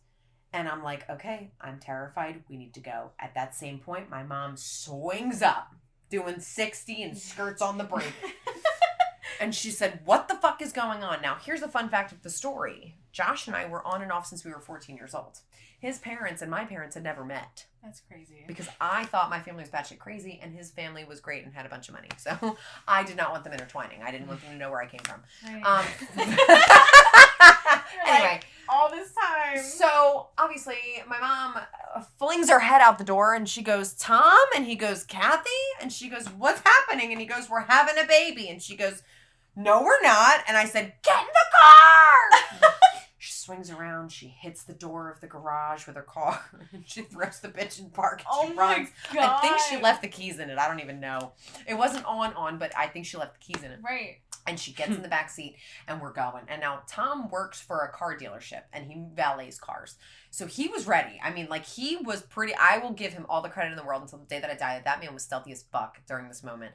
And I'm like, okay, I'm terrified. We need to go. At that same point, my mom swings up, doing 60 and skirts on the brake. And she said, what the fuck is going on? Now, here's the fun fact of the story. Josh and I were on and off since we were 14 years old. His parents and my parents had never met. That's crazy. Because I thought my family was batshit crazy and his family was great and had a bunch of money. So I did not want them intertwining. I didn't want them to know where I came from. Right. Anyway. All this time. So, obviously, my mom flings her head out the door and she goes, Tom? And he goes, Kathy? And she goes, what's happening? And he goes, we're having a baby. And she goes, no, we're not. And I said, get in the car! She swings around. She hits the door of the garage with her car. And she throws the bitch in park. And she runs. God. I think she left the keys in it. I don't even know. It wasn't on, but I think she left the keys in it. Right. And she gets in the back seat and we're going. And now Tom works for a car dealership and he valets cars. So he was ready. I mean, like he was pretty, I will give him all the credit in the world until the day that I die. That man was stealthy as fuck during this moment.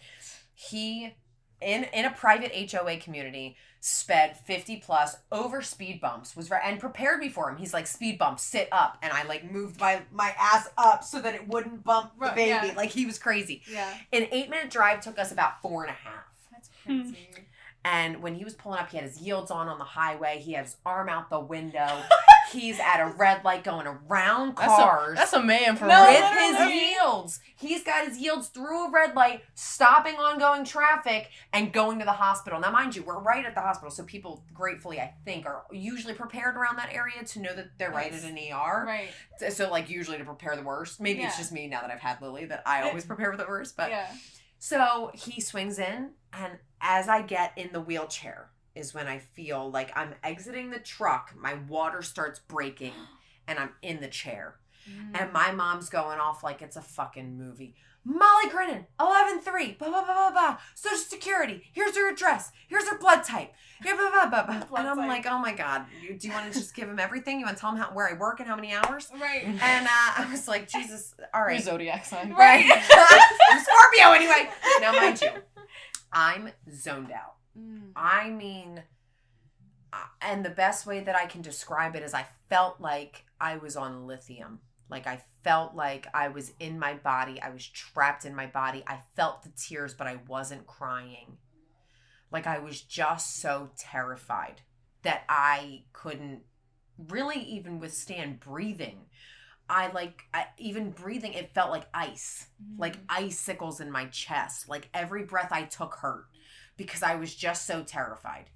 He, in a private HOA community, sped 50 plus over speed bumps, and prepared me for him. He's like, speed bump, sit up. And I like moved my ass up so that it wouldn't bump the baby. Yeah. Like he was crazy. Yeah. An 8-minute drive took us about 4.5. That's crazy. And when he was pulling up, he had his yields on the highway. He had his arm out the window. He's at a red light going around cars. That's a man for real. With his yields. He's got his yields through a red light, stopping oncoming traffic, and going to the hospital. Now, mind you, we're right at the hospital, so people, gratefully, I think, are usually prepared around that area to know that they're right at an ER. Right. So, like, usually to prepare the worst. Maybe it's just me now that I've had Lily that I always prepare for the worst. But so he swings in, and as I get in the wheelchair is when I feel like I'm exiting the truck, my water starts breaking, and I'm in the chair. And my mom's going off like it's a fucking movie. Molly Grinnan, 11-3, blah, blah, blah, blah, blah. Social Security, here's her address, here's her blood type. Blah, blah, blah, blah. And I'm like, oh my God, do you want to just give him everything? You want to tell him where I work and how many hours? Right. And I was like, Jesus, all right. Your zodiac sign. Right. I'm Scorpio anyway. Now, mind you, I'm zoned out. I mean, and the best way that I can describe it is I felt like I was on lithium. Like I felt like I was in my body. I was trapped in my body. I felt the tears, but I wasn't crying. Like I was just so terrified that I couldn't really even withstand breathing. Even breathing, it felt like ice, like icicles in my chest. Like every breath I took hurt because I was just so terrified.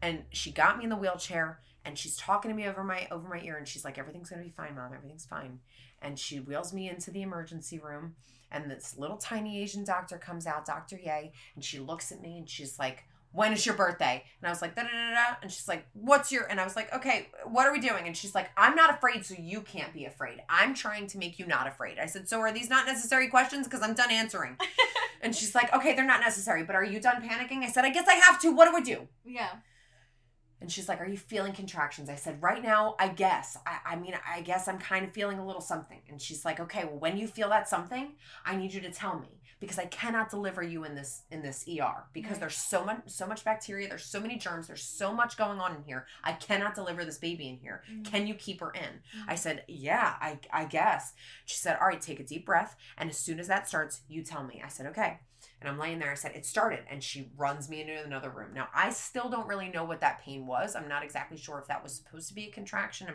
And she got me in the wheelchair and she's talking to me over my ear and she's like, everything's going to be fine, Mom. Everything's fine. And she wheels me into the emergency room and this little tiny Asian doctor comes out, Dr. Ye, and she looks at me and she's like, when is your birthday? And I was like, da da da da. And she's like, and I was like, okay, what are we doing? And she's like, I'm not afraid, so you can't be afraid. I'm trying to make you not afraid. I said, so are these not necessary questions? Because I'm done answering. And she's like, okay, they're not necessary, but are you done panicking? I said, I guess I have to. What do I do? Yeah. And she's like, are you feeling contractions? I said, right now, I guess. I guess I'm kind of feeling a little something. And she's like, okay, well, when you feel that something, I need you to tell me. Because I cannot deliver you in this ER. Because there's so much bacteria, there's so many germs, there's so much going on in here. I cannot deliver this baby in here. Can you keep her in? I said, yeah, I guess. She said, all right, take a deep breath. And as soon as that starts, you tell me. I said, okay. And I'm laying there. I said, it started. And she runs me into another room. Now, I still don't really know what that pain was. I'm not exactly sure if that was supposed to be a contraction.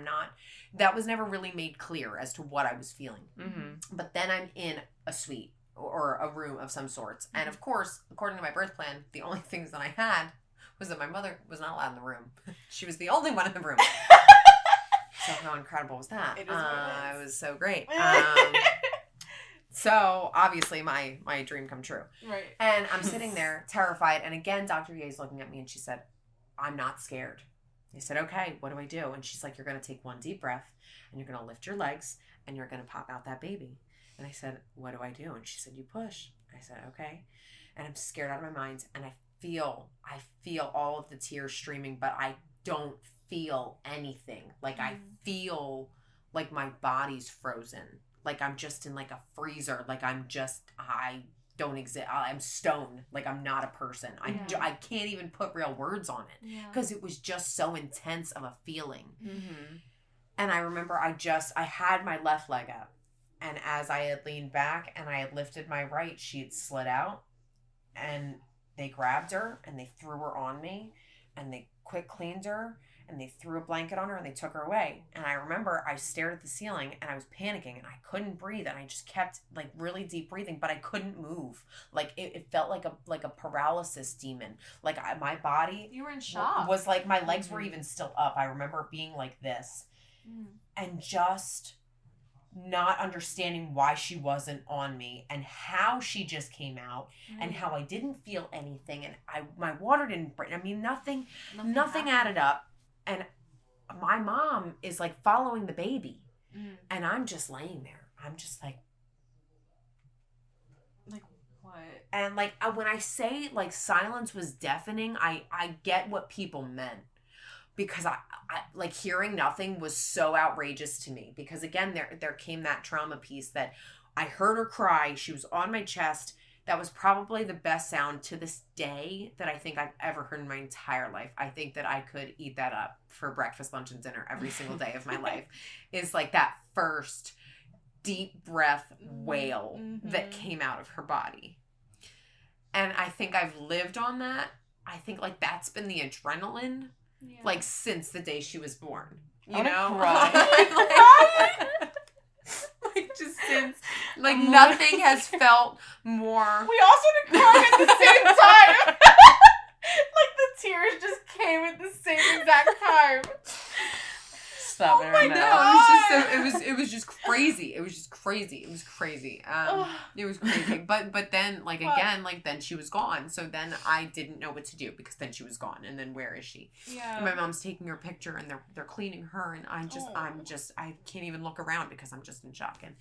That was never really made clear as to what I was feeling. Mm-hmm. But then I'm in a suite or a room of some sorts. And of course, according to my birth plan, the only things that I had was that my mother was not allowed in the room. She was the only one in the room. So how incredible was that? It was so great. So, obviously, my dream come true. Right. And I'm sitting there terrified. And again, Dr. Ye's looking at me and she said, I'm not scared. I said, okay, what do I do? And she's like, you're going to take one deep breath and you're going to lift your legs and you're going to pop out that baby. And I said, what do I do? And she said, you push. I said, okay. And I'm scared out of my mind. And I feel all of the tears streaming, but I don't feel anything. Like I feel like my body's frozen. Like I'm just in like a freezer. Like I don't exist. I'm stone. Like I'm not a person. I can't even put real words on it because it was just so intense of a feeling. Mm-hmm. And I remember I had my left leg up, and as I had leaned back and I had lifted my right, she had slid out, and they grabbed her and they threw her on me, and they quick cleaned her. And they threw a blanket on her and they took her away. And I remember I stared at the ceiling and I was panicking and I couldn't breathe. And I just kept like really deep breathing, but I couldn't move. Like it felt like a paralysis demon. Like my body. You were in shock. Was like my legs were even still up. I remember being like this and just not understanding why she wasn't on me and how she just came out and how I didn't feel anything. And my water didn't break. I mean, nothing added up. And my mom is like following the baby. And I'm just laying there. I'm just like what? And like when I say like silence was deafening, I get what people meant. Because I like hearing nothing was so outrageous to me. Because again, there came that trauma piece that I heard her cry. She was on my chest. That was probably the best sound to this day that I think I've ever heard in my entire life. I think that I could eat that up for breakfast, lunch, and dinner every single day of my life. Is like that first deep breath wail that came out of her body. And I think I've lived on that. I think like that's been the adrenaline like since the day she was born. You know? Like just since like nothing has felt more. We also didn't cry at the same time. Like the tears just came at the same exact time. Stop it right now. It was just crazy. It was crazy. But then like again, like then she was gone. So then I didn't know what to do because then she was gone. And then where is she? Yeah. And my mom's taking her picture and they're cleaning her and I can't even look around because I'm just in shock. And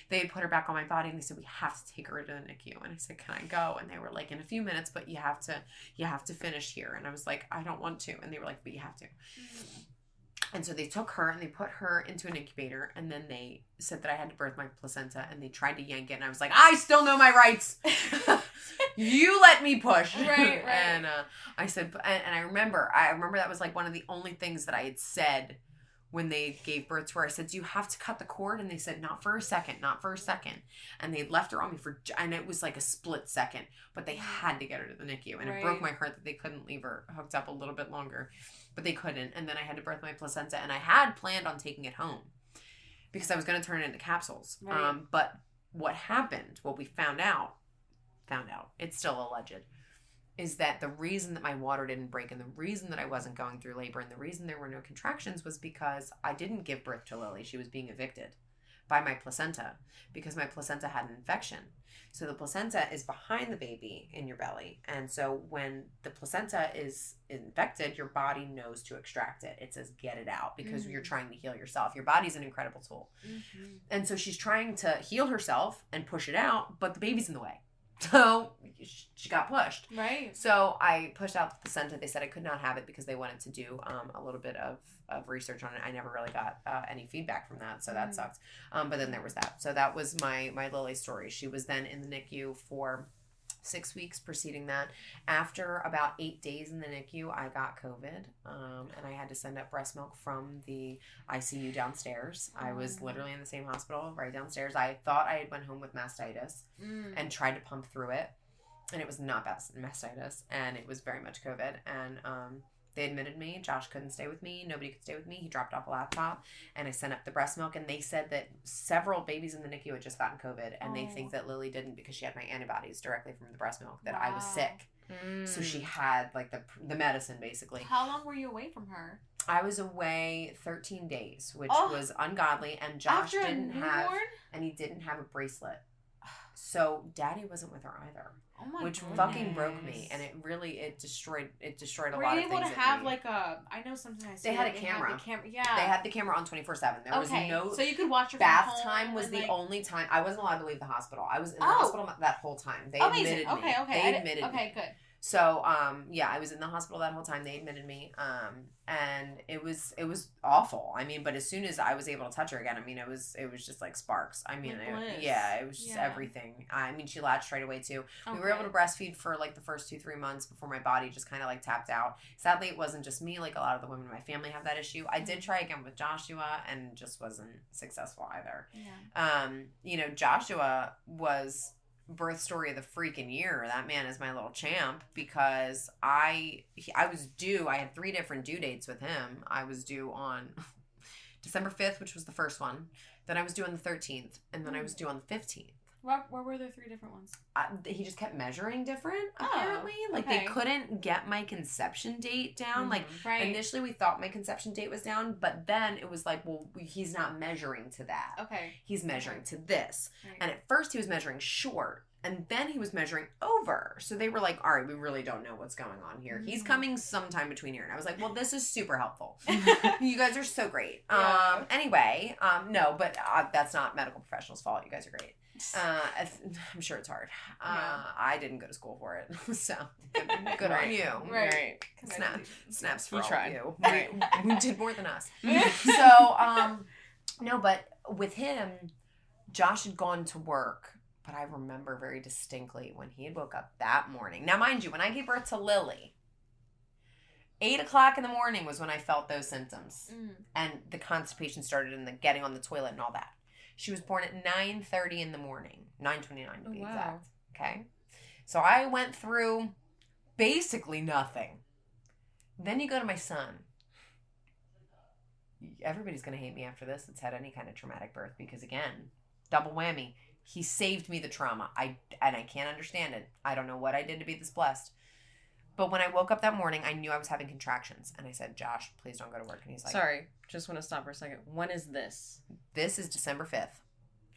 they had put her back on my body and they said, we have to take her to the NICU. And I said, can I go? And they were like, in a few minutes, but you have to finish here. And I was like, I don't want to. And they were like, but you have to. And so they took her and they put her into an incubator and then they said that I had to birth my placenta and they tried to yank it and I was like, I still know my rights. You let me push. Right. And I said, and I remember that was like one of the only things that I had said when they gave birth to her. I said, do you have to cut the cord? And they said, not for a second. And they left her on me and it was like a split second, but they had to get her to the NICU. And it broke my heart that they couldn't leave her hooked up a little bit longer, but they couldn't. And then I had to birth my placenta and I had planned on taking it home because I was going to turn it into capsules. Right. But what we found out, it's still alleged, is that the reason that my water didn't break and the reason that I wasn't going through labor and the reason there were no contractions was because I didn't give birth to Lily. She was being evicted by my placenta because my placenta had an infection. So the placenta is behind the baby in your belly. And so when the placenta is infected, your body knows to extract it. It says, get it out because you're trying to heal yourself. Your body's an incredible tool. And so she's trying to heal herself and push it out, but the baby's in the way. So she got pushed. Right. So I pushed out the placenta. They said I could not have it because they wanted to do a little bit of research on it. I never really got any feedback from that, so that sucked. But then there was that. So that was my Lily story. She was then in the NICU for 6 weeks preceding that. After about 8 days in the NICU, I got COVID, and I had to send up breast milk from the ICU downstairs. I was literally in the same hospital right downstairs. I thought I had went home with mastitis and tried to pump through it, and it was not mastitis, and it was very much COVID, and they admitted me. Josh couldn't stay with me. Nobody could stay with me. He dropped off a laptop, and I sent up the breast milk, and they said that several babies in the NICU had just gotten COVID, and they think that Lily didn't because she had my antibodies directly from the breast milk, that I was sick. So she had, like, the medicine, basically. How long were you away from her? I was away 13 days, which was ungodly, and Josh didn't have, and he didn't have a bracelet. So Daddy wasn't with her either. Oh my which goodness. fucking broke me, and it destroyed a lot of things. Were you able to have like a? I know sometimes they had a camera. Yeah, they had the camera on 24/7. There was no. So you could watch your bath time was the only time I wasn't allowed to leave the hospital. I was in the hospital that whole time. They admitted me. They admitted me. Okay, good. So, yeah, I was in the hospital that whole time. They admitted me, and it was awful. I mean, but as soon as I was able to touch her again, I mean, it was just like sparks. I mean, it was just everything. I mean, she latched right away too. We were able to breastfeed for like the first 2-3 months before my body just kind of like tapped out. Sadly, it wasn't just me. Like a lot of the women in my family have that issue. I did try again with Joshua, and just wasn't successful either. Yeah. Joshua was birth story of the freaking year. That man is my little champ, because I was due. I had 3 different due dates with him. I was due on December 5th, which was the first one. Then I was due on the 13th, and then I was due on the 15th. Where were there 3 different ones? He just kept measuring different, apparently. They couldn't get my conception date down. Initially we thought my conception date was down, but then it was like, well, he's not measuring to that. Okay. He's measuring to this. Right. And at first he was measuring short, and then he was measuring over. So they were like, all right, we really don't know what's going on here. He's coming sometime between here. And I was like, well, this is super helpful. You guys are so great. Yeah. Anyway, no, but that's not medical professionals' fault. You guys are great. I'm sure it's hard. I didn't go to school for it, so good on you. Right. Snaps for all tried. You. Right. We did more than us. So, no, but with him, Josh had gone to work, but I remember very distinctly when he had woke up that morning. Now, mind you, when I gave birth to Lily, 8:00 in the morning was when I felt those symptoms, and the constipation started, and the getting on the toilet and all that. She was born at 9:30 in the morning, 9:29 to be exact. Okay, so I went through basically nothing. Then you go to my son. Everybody's gonna hate me after this that's had any kind of traumatic birth, because again, double whammy. He saved me the trauma. I can't understand it. I don't know what I did to be this blessed. But when I woke up that morning, I knew I was having contractions. And I said, Josh, please don't go to work. And he's like... Sorry, just want to stop for a second. When is this? This is December 5th.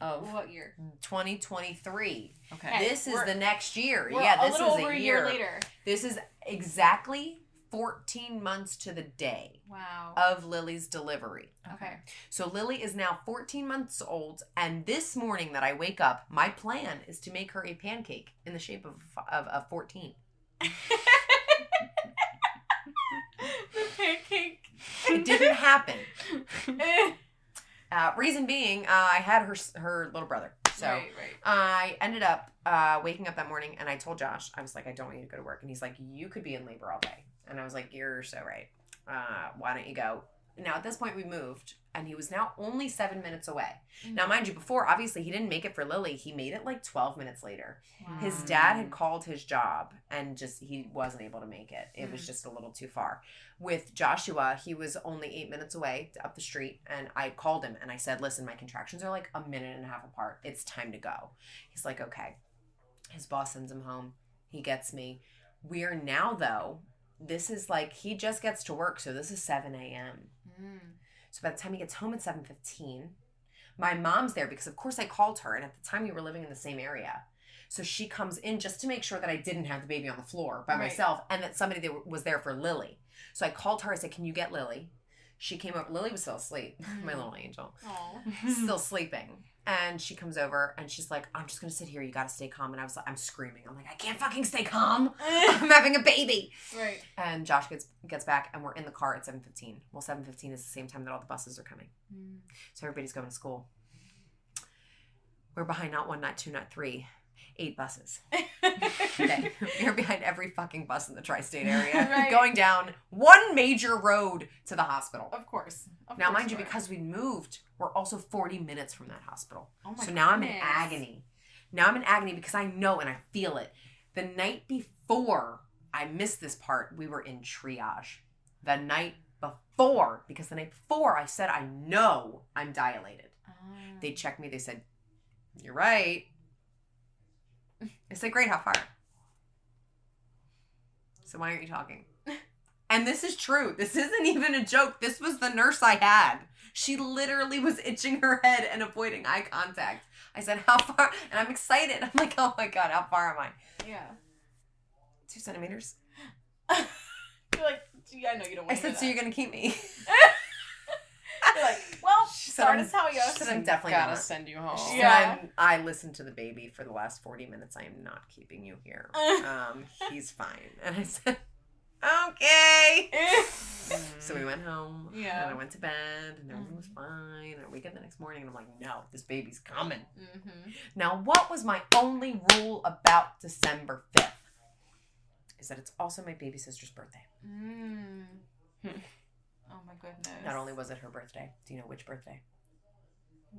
Of what year? 2023. Okay. This is the next year. This is over a year later. This is exactly 14 months to the day. Wow. Of Lily's delivery. Okay. So Lily is now 14 months old, and this morning that I wake up, my plan is to make her a pancake in the shape of 14. The pancake. It didn't happen. Reason being, I had her little brother. So right. I ended up waking up that morning, and I told Josh, I was like, I don't want you to go to work. And he's like, you could be in labor all day. And I was like, you're so right. Why don't you go? Now, at this point, we moved, and he was now only 7 minutes away. Mm-hmm. Now, mind you, before, obviously, he didn't make it for Lily. He made it like 12 minutes later. Wow. His dad had called his job, and he wasn't able to make it. It was just a little too far. With Joshua, he was only 8 minutes away up the street, and I called him, and I said, listen, my contractions are like 1.5 minutes apart. It's time to go. He's like, okay. His boss sends him home. He gets me. We are now, though... This is like, he just gets to work, so this is 7 a.m. So by the time he gets home at 7:15, my mom's there because, of course, I called her, and at the time we were living in the same area. So she comes in just to make sure that I didn't have the baby on the floor by myself, and that somebody was there for Lily. So I called her. I said, can you get Lily? She came over. Lily was still asleep. My little angel. Still sleeping. And she comes over, and she's like, I'm just going to sit here. You got to stay calm. And I was like, I'm screaming. I'm like, I can't fucking stay calm. I'm having a baby. Right. And Josh gets back, and we're in the car at 7:15. Well, 7:15 is the same time that all the buses are coming. So everybody's going to school. We're behind not 1, not 2, not 3. 8 buses. Okay. You're behind every fucking bus in the tri-state area. Going down one major road to the hospital. Of course. Now, mind you, because we moved, we're also 40 minutes from that hospital. Oh my So now I'm in agony. Now I'm in agony because I know and I feel it. The night before I missed this part, we were in triage. The night before, because the night before I said, I know I'm dilated. They checked me. They said, you're right. I said, great, how far? So why aren't you talking? And this is true. This isn't even a joke. This was the nurse I had. She literally was itching her head and avoiding eye contact. I said, how far? And I'm excited. I'm like, oh my God, how far am I? Yeah. 2 centimeters. You're like, gee, I know you don't want to I said, so you're going to keep me? You're like, well, sorry to tell you. She said, I'm definitely gotta not. Send you home. Yeah. I listened to the baby for the last 40 minutes. I am not keeping you here. He's fine. And I said, okay. So we went home. Yeah. And I went to bed and everything was fine. And I wake up the next morning and I'm like, no, this baby's coming. Mm-hmm. Now, what was my only rule about December 5th? Is that it's also my baby sister's birthday. Oh my goodness. Not only was it her birthday. Do you know which birthday?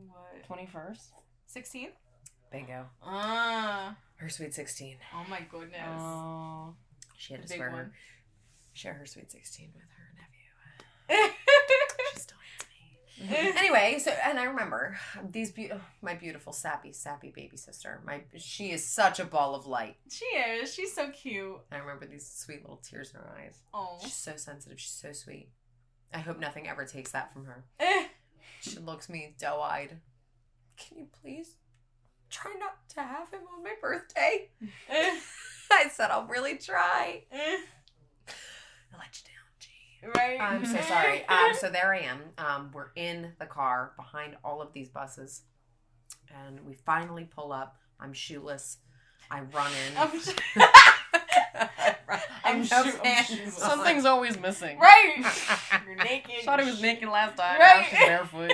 What? 21st? 16? Bingo. Her sweet 16. Oh my goodness. Oh. She had to share her sweet 16 with her nephew. She still hates me. Anyway, so, and I remember my beautiful sappy baby sister. She is such a ball of light. She is. She's so cute. I remember these sweet little tears in her eyes. Oh. She's so sensitive. She's so sweet. I hope nothing ever takes that from her. She looks me doe-eyed. Can you please try not to have him on my birthday? I said, I'll really try. I let you down, G. Right. I'm so sorry. So there I am. We're in the car behind all of these buses. And we finally pull up. I'm shoeless. I run in. I'm shoeless. Something's always missing. Right. You're naked. Thought he was naked last time. Right. Now she's barefoot.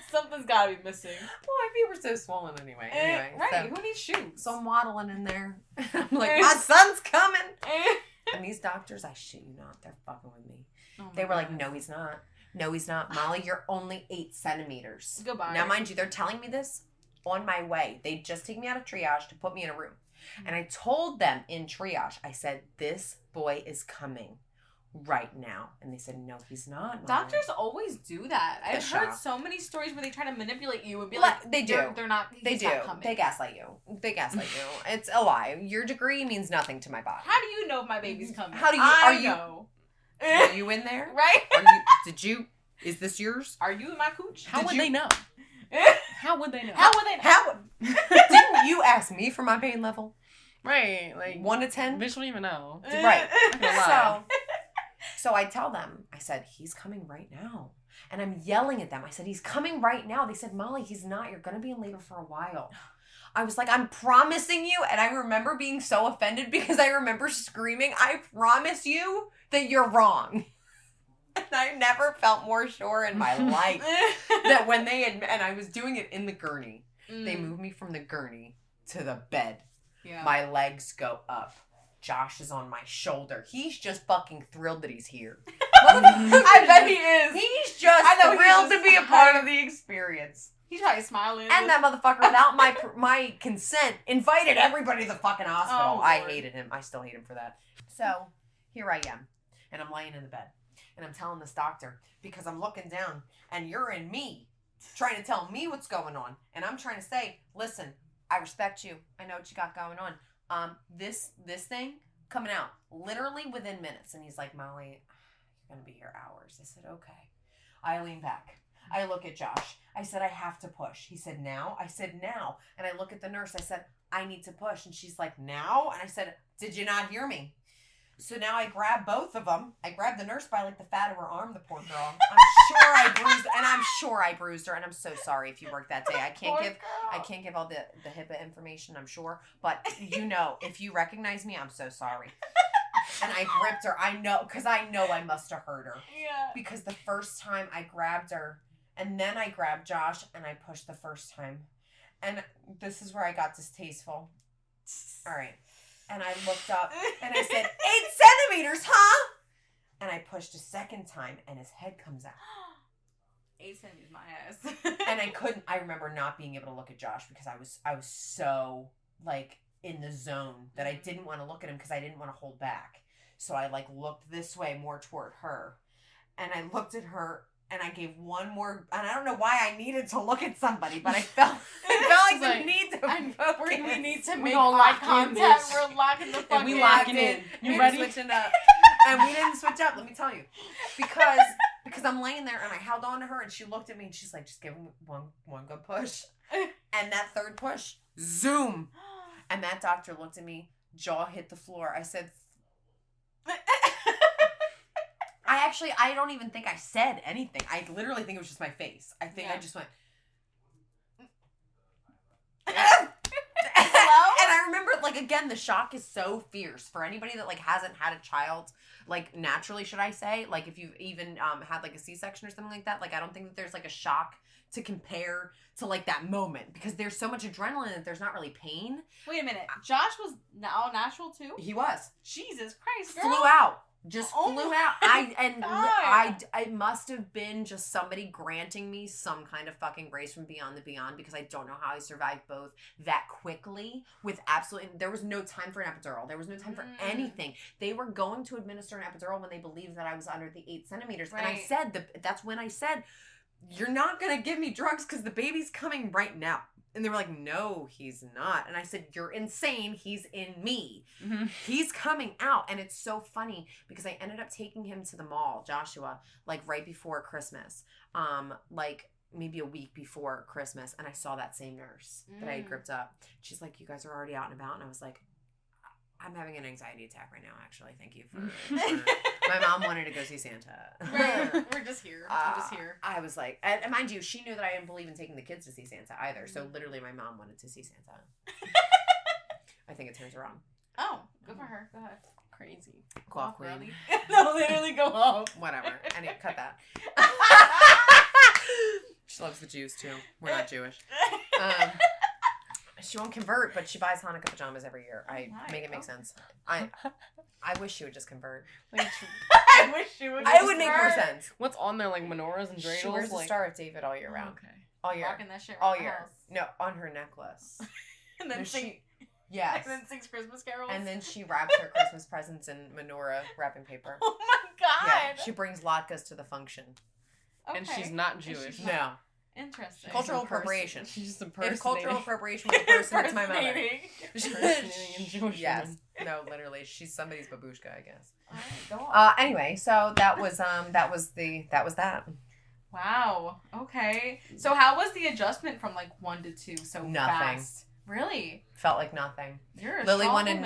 Something's gotta be missing. Well, my feet were so swollen anyway. Right. So, who needs shoes? So I'm waddling in there. I'm like, my son's coming. And these doctors, I shit you not, they're fucking with me. Oh they were like, no, he's not. No, he's not. Molly, you're only 8 centimeters. Goodbye. Now, mind you, they're telling me this on my way. They just take me out of triage to put me in a room. And I told them in triage, I said, this boy is coming right now. And they said, no, he's not. Molly. Doctors always do that. I've heard so many stories where they try to manipulate you and be they do. They're not. They do. Not coming. They gaslight you. It's a lie. Your degree means nothing to my body. How do you know if my baby's coming? How do you? I know. Are you in there? Right? Is this yours? Are you in my cooch? How would they know? How would they know? Didn't you ask me for my pain level? Right, like 1 to 10. Bitch don't even know. Right. So I tell them. I said he's coming right now, and I'm yelling at them. I said he's coming right now. They said, Molly, he's not. You're gonna be in labor for a while. I was like, I'm promising you, and I remember being so offended because I remember screaming, I promise you that you're wrong. And I never felt more sure in my life that when they had, and I was doing it in the gurney. They moved me from the gurney to the bed. Yeah. My legs go up. Josh is on my shoulder. He's just fucking thrilled that he's here. I bet he is. He's just thrilled to be a part of the experience. He's probably smiling. And that motherfucker, without my consent, invited everybody to the fucking hospital. Oh, I hated him. I still hate him for that. So, here I am. And I'm laying in the bed. And I'm telling this doctor, because I'm looking down, and you're in me, trying to tell me what's going on. And I'm trying to say, listen, I respect you. I know what you got going on. This thing coming out literally within minutes. And he's like, Molly, you're going to be here hours. I said, okay. I lean back. I look at Josh. I said, I have to push. He said, now? I said, now. And I look at the nurse. I said, I need to push. And she's like, now? And I said, did you not hear me? So now I grab both of them. I grab the nurse by like the fat of her arm, the poor girl. I'm sure I bruised her, and I'm so sorry if you worked that day. I can't give all the HIPAA information, I'm sure. But if you recognize me, I'm so sorry. And I gripped her. I know I must have hurt her. Yeah. Because the first time I grabbed her, and then I grabbed Josh, and I pushed the first time. And this is where I got distasteful. All right. And I looked up, and I said, 8 centimeters, huh? And I pushed a second time, and his head comes out. 8 centimeters, my ass. And I remember not being able to look at Josh because I was so, like, in the zone that I didn't want to look at him because I didn't want to hold back. So I, like, looked this way more toward her. And I looked at her, and I gave one more, and I don't know why I needed to look at somebody, but I felt like the need to focus. We need to make eye contact. We're locking the fuck in. We locking in. You ready? Switching up. And we didn't switch up, let me tell you. Because I'm laying there and I held on to her and she looked at me and she's like, just give him one good push. And that third push, zoom. And that doctor looked at me, jaw hit the floor. I said, I don't even think I said anything. I literally think it was just my face. I think I just went. Hello? And I remember, like, again, the shock is so fierce for anybody that, like, hasn't had a child, like, naturally, should I say, like, if you've even had, like, a C-section or something like that, like, I don't think that there's, like, a shock to compare to, like, that moment, because there's so much adrenaline that there's not really pain. Wait a minute. Josh was all natural, too? He was. Jesus Christ, girl. Flew out. Just flew out. It must have been just somebody granting me some kind of fucking grace from beyond the beyond, because I don't know how I survived both that quickly with absolutely, there was no time for an epidural. There was no time for anything. They were going to administer an epidural when they believed that I was under the 8 centimeters. Right. And I said, that's when I said, you're not going to give me drugs because the baby's coming right now. And they were like, no, he's not. And I said, you're insane. He's in me. Mm-hmm. He's coming out. And it's so funny because I ended up taking him to the mall, Joshua, like right before Christmas. Like maybe a week before Christmas. And I saw that same nurse that I had gripped up. She's like, you guys are already out and about. And I was like, I'm having an anxiety attack right now, actually. Thank you for my mom wanted to go see Santa. We're just here. I'm just here. I was like, and mind you, she knew that I didn't believe in taking the kids to see Santa either. So literally my mom wanted to see Santa. I think it turns her on. Oh, good for her. Go ahead. Crazy. Go off, queen. No, literally go off. Whatever. I need to cut that. She loves the Jews too. We're not Jewish. She won't convert, but she buys Hanukkah pajamas every year. Make it make sense. I wish she would just convert. Like, I wish she would. It would make more sense. What's on there, like menorahs and dreidels? She wears the Star of David all year round. Okay. All year. Rocking that shit all year. No, on her necklace. And then yes. And then sings Christmas carols. And then she wraps her Christmas presents in menorah wrapping paper. Oh my god. Yeah. She brings latkes to the function. Okay. And she's not Jewish. No. Interesting. Cultural appropriation. She's just impersonating. If cultural appropriation was a person, it's my mother. Impersonating a Jewish yes. woman. No, literally. She's somebody's babushka, I guess. All right, go on. Anyway, so that was that. Wow. Okay. So how was the adjustment from like 1 to 2 so nothing. Fast? Really? Felt like nothing. You're a Lily wanted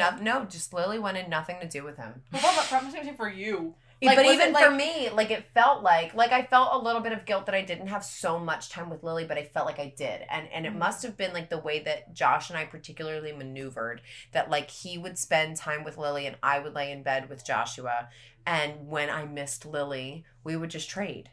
Lily wanted nothing to do with him. But I'm saying for you. Like, but even for me, like it felt like I felt a little bit of guilt that I didn't have so much time with Lily, but I felt like I did. And it must have been like the way that Josh and I particularly maneuvered, that like he would spend time with Lily and I would lay in bed with Joshua. And when I missed Lily, we would just trade.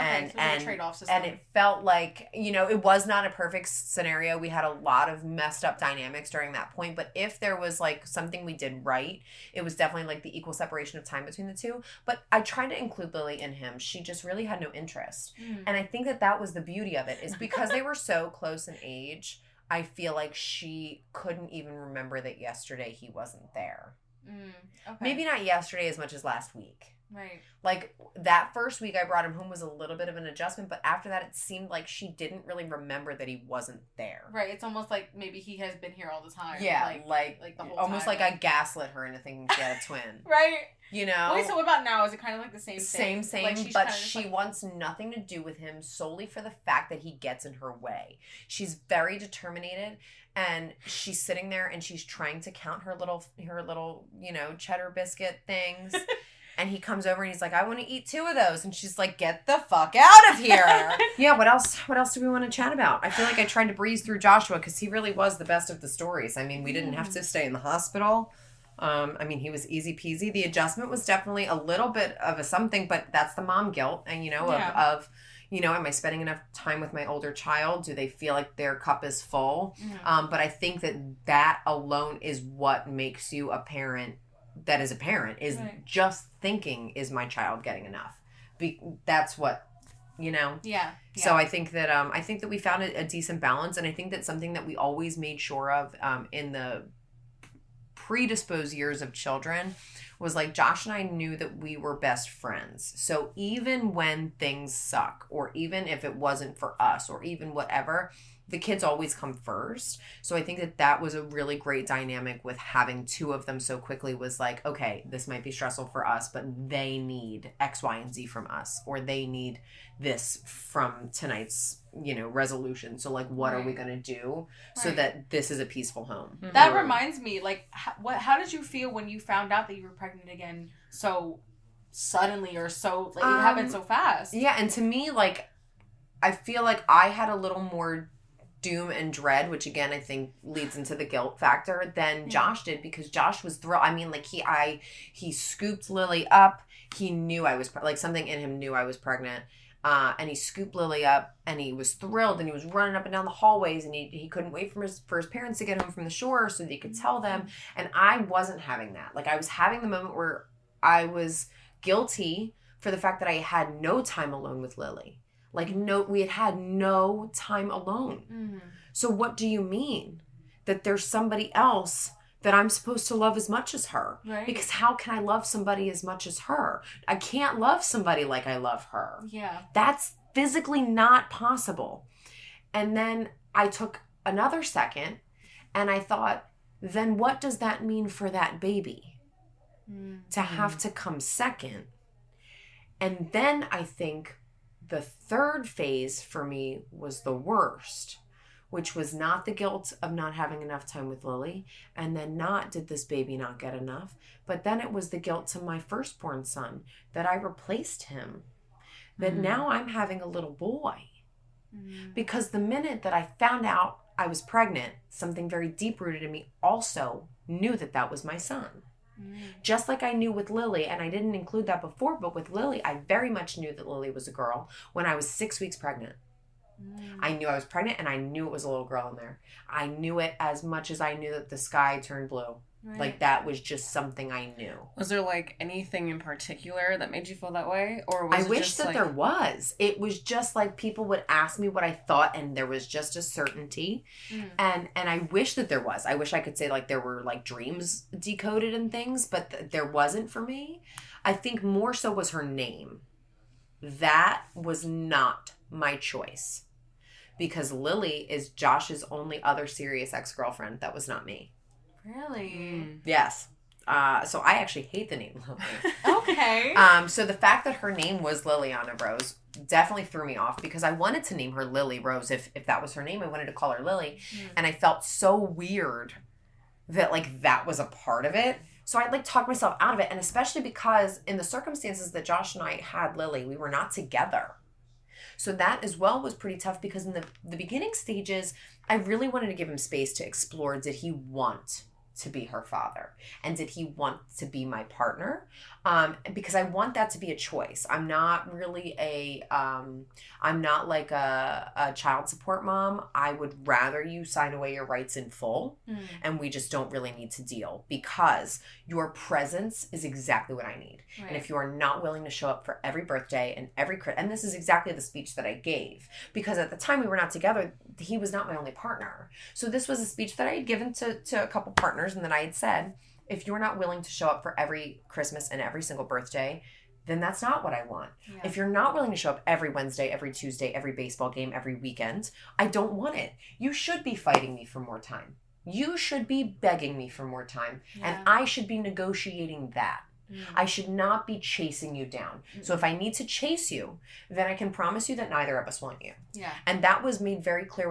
Okay, so a trade-off system. And it felt like, it was not a perfect scenario. We had a lot of messed up dynamics during that point. But if there was like something we did right, it was definitely like the equal separation of time between the two. But I tried to include Lily in him. She just really had no interest. And I think that was the beauty of it, is because they were so close in age, I feel like she couldn't even remember that yesterday he wasn't there. Okay. Maybe not yesterday as much as last week. Right. Like, that first week I brought him home was a little bit of an adjustment, but after that it seemed like she didn't really remember that he wasn't there. Right. It's almost like maybe he has been here all the time. Yeah. Like the whole almost time. Like I gaslit her into thinking she had a twin. Right. Wait, so what about now? Is it kind of like the same thing? Same, like but she wants nothing to do with him solely for the fact that he gets in her way. She's very determined, and she's sitting there and she's trying to count her little cheddar biscuit things. And he comes over and he's like, I want to eat 2 of those. And she's like, get the fuck out of here. Yeah, what else do we want to chat about? I feel like I tried to breeze through Joshua because he really was the best of the stories. I mean, we didn't have to stay in the hospital. He was easy peasy. The adjustment was definitely a little bit of a something, but that's the mom guilt. And, of am I spending enough time with my older child? Do they feel like their cup is full? But I think that alone is what makes you a parent. That is a parent is right. Just thinking, is my child getting enough? That's what, Yeah. So I think that we found a decent balance, and I think that's something that we always made sure of in the predisposed years of children was like Josh and I knew that we were best friends. So even when things suck, or even if it wasn't for us, or even whatever, the kids always come first. So I think that was a really great dynamic with having two of them so quickly, was like, okay, this might be stressful for us, but they need X, Y, and Z from us, or they need this from tonight's, resolution. So like, what are we going to do so that this is a peaceful home? That reminds me, like, how did you feel when you found out that you were pregnant again so suddenly, or so, like, it happened so fast? Yeah. And to me, like, I feel like I had a little more doom and dread, which again I think leads into the guilt factor, than Josh did, because Josh was thrilled. I mean, like, he scooped Lily up. He knew I was like, something in him knew I was pregnant, and he scooped Lily up, and he was thrilled, and he was running up and down the hallways, and he couldn't wait for his parents to get home from the shore so that he could tell them. And I wasn't having that. Like, I was having the moment where I was guilty for the fact that I had no time alone with Lily. Like, we had no time alone. Mm-hmm. So what do you mean? That there's somebody else that I'm supposed to love as much as her? Right. Because how can I love somebody as much as her? I can't love somebody like I love her. Yeah. That's physically not possible. And then I took another second and I thought, then what does that mean for that baby? Mm-hmm. To have to come second. And then I think the third phase for me was the worst, which was not the guilt of not having enough time with Lily, and then not did this baby not get enough, but then it was the guilt to my firstborn son that I replaced him, that now I'm having a little boy. Because the minute that I found out I was pregnant, something very deep-rooted in me also knew that was my son. Just like I knew with Lily, and I didn't include that before, but with Lily, I very much knew that Lily was a girl when I was 6 weeks pregnant. I knew I was pregnant, and I knew it was a little girl in there. I knew it as much as I knew that the sky turned blue. Right. Like, that was just something I knew. Was there, like, anything in particular that made you feel that way? Or was I wish that there was. It was just like people would ask me what I thought, and there was just a certainty. And I wish that there was. I wish I could say, like, there were, like, dreams decoded and things, but there wasn't for me. I think more so was her name. That was not my choice. Because Lily is Josh's only other serious ex-girlfriend. That was not me. Really? Yes. So I actually hate the name Lily. Okay. So the fact that her name was Liliana Rose definitely threw me off, because I wanted to name her Lily Rose. If that was her name, I wanted to call her Lily. And I felt so weird that, like, that was a part of it. So I, like, talked myself out of it. And especially because in the circumstances that Josh and I had Lily, we were not together. So that as well was pretty tough, because in the beginning stages, I really wanted to give him space to explore. Did he want to be her father? And did he want to be my partner? Because I want that to be a choice. I'm not really I'm not like a child support mom. I would rather you sign away your rights in full, and we just don't really need to deal, because your presence is exactly what I need. Right. And if you are not willing to show up for every birthday and and this is exactly the speech that I gave, because at the time we were not together, he was not my only partner. So this was a speech that I had given to a couple partners, and then I had said, if you're not willing to show up for every Christmas and every single birthday, then that's not what I want. Yeah. If you're not willing to show up every Wednesday, every Tuesday, every baseball game, every weekend, I don't want it. You should be fighting me for more time. You should be begging me for more time. Yeah. And I should be negotiating that. I should not be chasing you down. So if I need to chase you, then I can promise you that neither of us want you. Yeah. And that was made very clear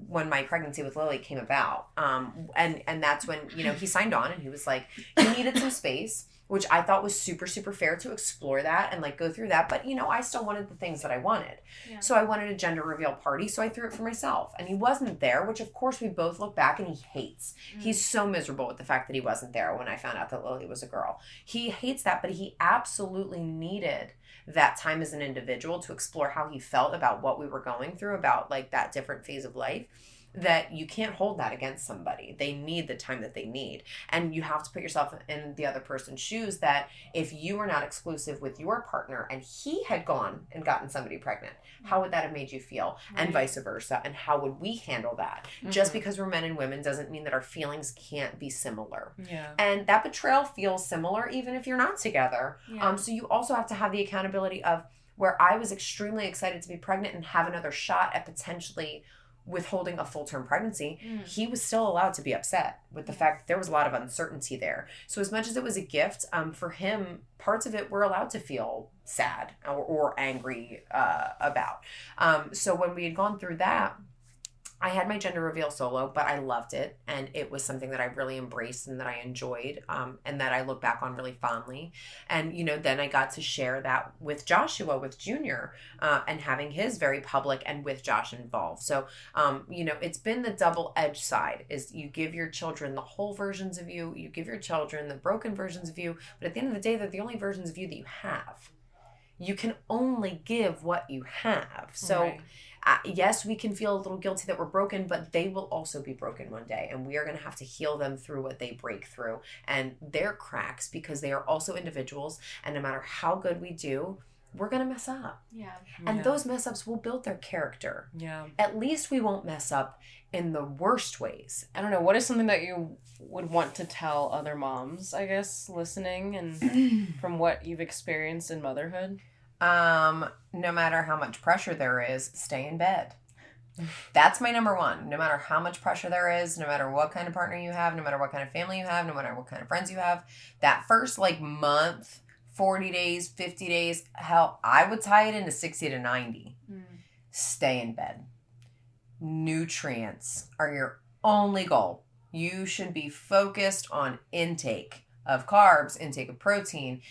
when my pregnancy with Lily came about. And that's when, he signed on, and he was like, he needed some space, which I thought was super, super fair to explore that and, like, go through that. But, I still wanted the things that I wanted. Yeah. So I wanted a gender reveal party, so I threw it for myself. And he wasn't there, which, of course, we both look back and he hates. He's so miserable with the fact that he wasn't there when I found out that Lily was a girl. He hates that, but he absolutely needed that time as an individual to explore how he felt about what we were going through, about, like, that different phase of life. That you can't hold that against somebody. They need the time that they need. And you have to put yourself in the other person's shoes, that if you were not exclusive with your partner and he had gone and gotten somebody pregnant, how would that have made you feel? Right. And vice versa. And how would we handle that? Just because we're men and women doesn't mean that our feelings can't be similar. Yeah. And that betrayal feels similar even if you're not together. Yeah. So you also have to have the accountability of where I was extremely excited to be pregnant and have another shot at potentially withholding a full-term pregnancy, he was still allowed to be upset with the fact that there was a lot of uncertainty there. So as much as it was a gift, for him, parts of it were allowed to feel sad or angry about. So when we had gone through that, I had my gender reveal solo, but I loved it. And it was something that I really embraced and that I enjoyed, and that I look back on really fondly. And, then I got to share that with Joshua, with Junior, and having his very public and with Josh involved. So, it's been the double-edged side is you give your children the whole versions of you, you give your children the broken versions of you, but at the end of the day, they're the only versions of you that you have. You can only give what you have. So, right. Yes, we can feel a little guilty that we're broken, but they will also be broken one day. And we are going to have to heal them through what they break through and their cracks, because they are also individuals. And no matter how good we do, we're going to mess up. Yeah. And those mess ups will build their character. Yeah. At least we won't mess up in the worst ways. I don't know. What is something that you would want to tell other moms, I guess, listening and from what you've experienced in motherhood? No matter how much pressure there is, stay in bed. That's my number one. No matter how much pressure there is, no matter what kind of partner you have, no matter what kind of family you have, no matter what kind of friends you have, that first month, 40 days, 50 days, hell, I would tie it into 60 to 90. Stay in bed. Nutrients are your only goal. You should be focused on intake of carbs, intake of protein.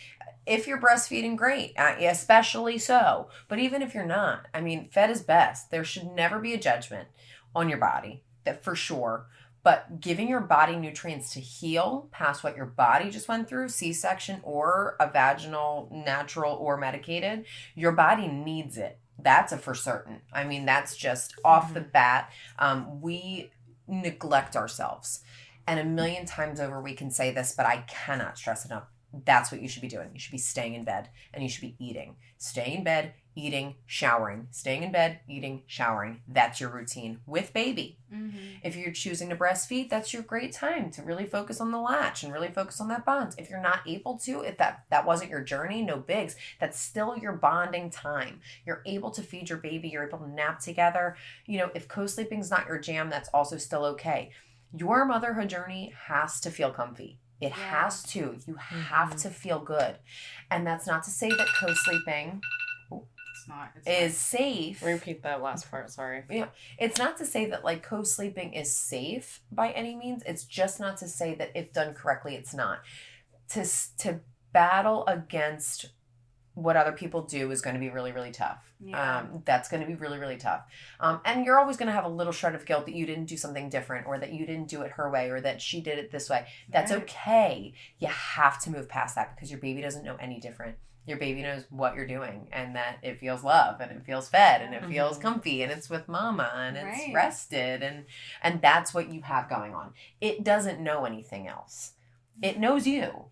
If you're breastfeeding, great, especially so. But even if you're not, fed is best. There should never be a judgment on your body, that for sure. But giving your body nutrients to heal past what your body just went through, C-section or a vaginal, natural or medicated, your body needs it. That's a for certain. That's just off the bat. We neglect ourselves. And a million times over we can say this, but I cannot stress enough. That's what you should be doing. You should be staying in bed and you should be eating. Staying in bed, eating, showering. Staying in bed, eating, showering. That's your routine with baby. If you're choosing to breastfeed, that's your great time to really focus on the latch and really focus on that bond. If you're not able to, if that wasn't your journey, no bigs. That's still your bonding time. You're able to feed your baby. You're able to nap together. If co-sleeping is not your jam, that's also still okay. Your motherhood journey has to feel comfy. It has to. You have to feel good. And that's not to say that co-sleeping is safe. Repeat that last part, sorry. Yeah. It's not to say that co-sleeping is safe by any means. It's just not to say that if done correctly, it's not. To battle against what other people do is going to be really, really tough. That's going to be really, really tough. And you're always going to have a little shred of guilt that you didn't do something different, or that you didn't do it her way, or that she did it this way. That's okay. You have to move past that, because your baby doesn't know any different. Your baby knows what you're doing, and that it feels love, and it feels fed, and it feels comfy, and it's with mama, and it's rested, and that's what you have going on. It doesn't know anything else. It knows you.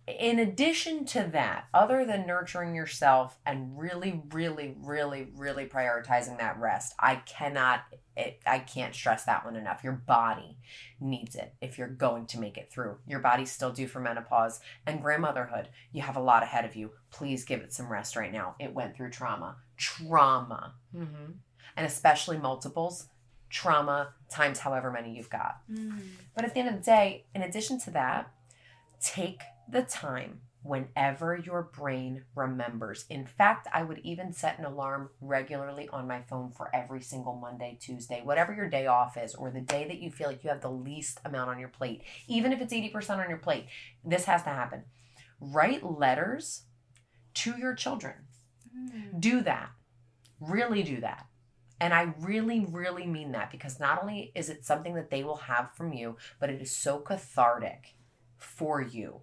In addition to that, other than nurturing yourself and really, really, really, really prioritizing that rest, I can't stress that one enough. Your body needs it if you're going to make it through. Your body's still due for menopause and grandmotherhood. You have a lot ahead of you. Please give it some rest right now. It went through trauma. And especially multiples. Trauma times however many you've got. But at the end of the day, in addition to that, take the time whenever your brain remembers. In fact, I would even set an alarm regularly on my phone for every single Monday, Tuesday, whatever your day off is, or the day that you feel like you have the least amount on your plate. Even if it's 80% on your plate, this has to happen. Write letters to your children. Do that. Really do that. And I really, really mean that, because not only is it something that they will have from you, but it is so cathartic for you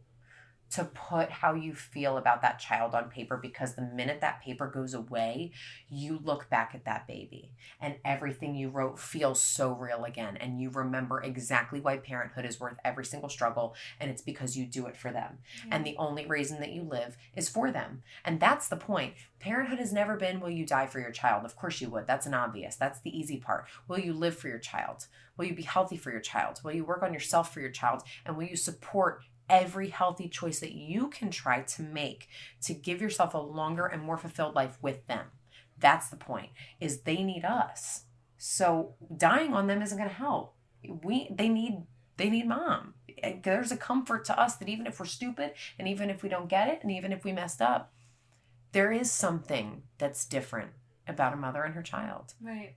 to put how you feel about that child on paper, because the minute that paper goes away, you look back at that baby and everything you wrote feels so real again. And you remember exactly why parenthood is worth every single struggle. And it's because you do it for them. And the only reason that you live is for them. And that's the point. Parenthood has never been, will you die for your child? Of course you would. That's an obvious. That's the easy part. Will you live for your child? Will you be healthy for your child? Will you work on yourself for your child? And will you support every healthy choice that you can try to make to give yourself a longer and more fulfilled life with them? That's the point, is they need us. So dying on them isn't going to help. They need mom. And there's a comfort to us that even if we're stupid and even if we don't get it and even if we messed up, there is something that's different about a mother and her child. Right.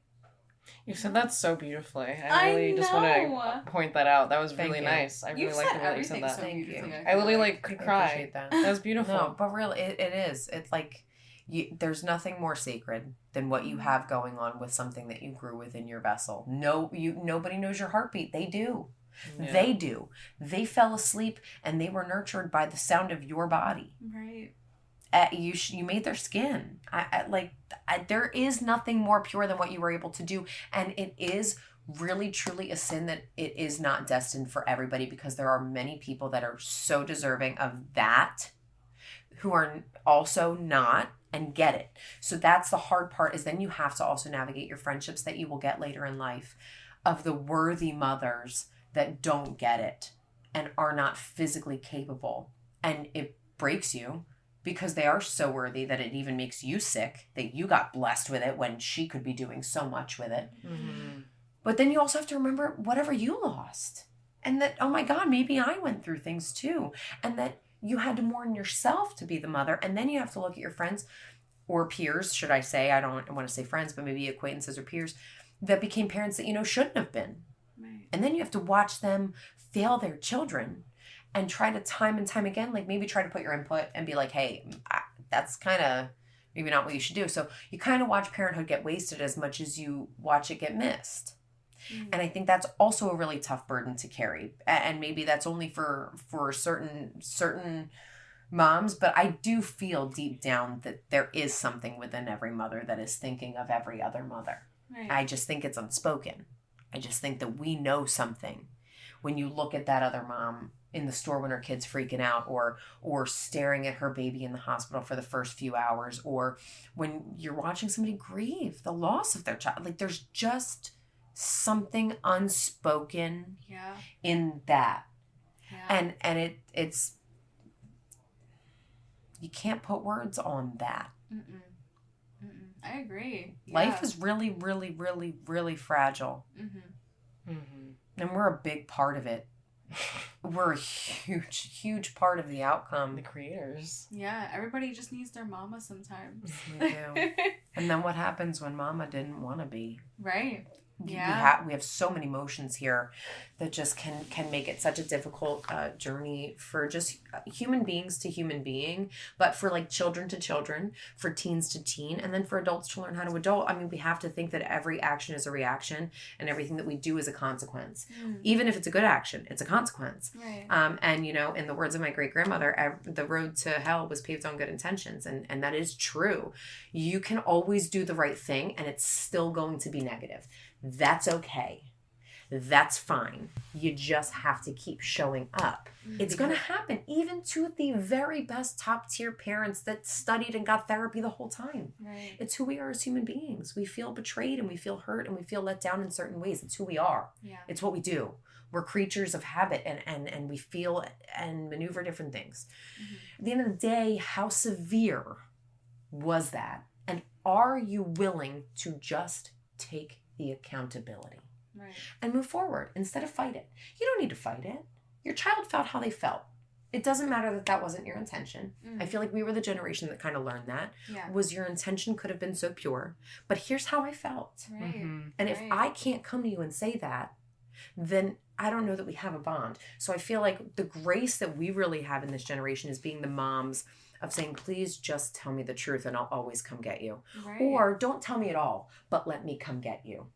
You said that so beautifully. I really just want to point that out. That was really nice. I really like the way you said that. Thank you. I literally could cry. Appreciate that. That was beautiful. No, but really, it is. It's like there's nothing more sacred than what you have going on with something that you grew within your vessel. Nobody knows your heartbeat. They do. Yeah. They do. They fell asleep and they were nurtured by the sound of your body. Right. You made their skin. There is nothing more pure than what you were able to do, and it is really truly a sin that it is not destined for everybody, because there are many people that are so deserving of that who are also not and get it. So that's the hard part, is then you have to also navigate your friendships that you will get later in life of the worthy mothers that don't get it and are not physically capable, and it breaks you. Because they are so worthy that it even makes you sick that you got blessed with it when she could be doing so much with it. Mm-hmm. But then you also have to remember whatever you lost. And that, oh my God, maybe I went through things too. And that you had to mourn yourself to be the mother. And then you have to look at your friends or peers, should I say. I don't want to say friends, but maybe acquaintances or peers that became parents that shouldn't have been. Right. And then you have to watch them fail their children. And try to time and time again, maybe try to put your input and be like, hey, that's kind of maybe not what you should do. So you kind of watch parenthood get wasted as much as you watch it get missed. Mm-hmm. And I think that's also a really tough burden to carry. And maybe that's only for certain moms, but I do feel deep down that there is something within every mother that is thinking of every other mother. Right. I just think it's unspoken. I just think that we know something when you look at that other mom in the store when her kid's freaking out, or staring at her baby in the hospital for the first few hours, or when you're watching somebody grieve the loss of their child. There's just something unspoken in that. Yeah. And it's you can't put words on that. Mm-mm. I agree. Yeah. Life is really, really, really, really fragile. Mm-hmm. Mm-hmm. And we're a big part of it. We're a huge, huge part of the outcome. The creators. Yeah, everybody just needs their mama sometimes. We do. And then what happens when mama didn't want to be? Right. Yeah. We have so many emotions here that just can make it such a difficult journey for just human beings to human being, but for children to children, for teens to teen, and then for adults to learn how to adult. I mean, we have to think that every action is a reaction and everything that we do is a consequence. Even if it's a good action, it's a consequence. Right. And in the words of my great-grandmother, the road to hell was paved on good intentions. And that is true. You can always do the right thing and it's still going to be negative. That's okay. That's fine. You just have to keep showing up. It's going to happen even to the very best top tier parents that studied and got therapy the whole time. Right. It's who we are as human beings. We feel betrayed and we feel hurt and we feel let down in certain ways. It's who we are. Yeah. It's what we do. We're creatures of habit and we feel and maneuver different things. Mm-hmm. At the end of the day, how severe was that? And are you willing to just take the accountability? Right. And move forward instead of fight it. You don't need to fight it. Your child felt how they felt. It doesn't matter that wasn't your intention. I feel like we were the generation that kind of learned that. Yeah. Was your intention could have been so pure, but here's how I felt. Right. Mm-hmm. And if I can't come to you and say that, then I don't know that we have a bond. So I feel like the grace that we really have in this generation is being the moms of saying, please just tell me the truth and I'll always come get you. Right. Or don't tell me at all, but let me come get you.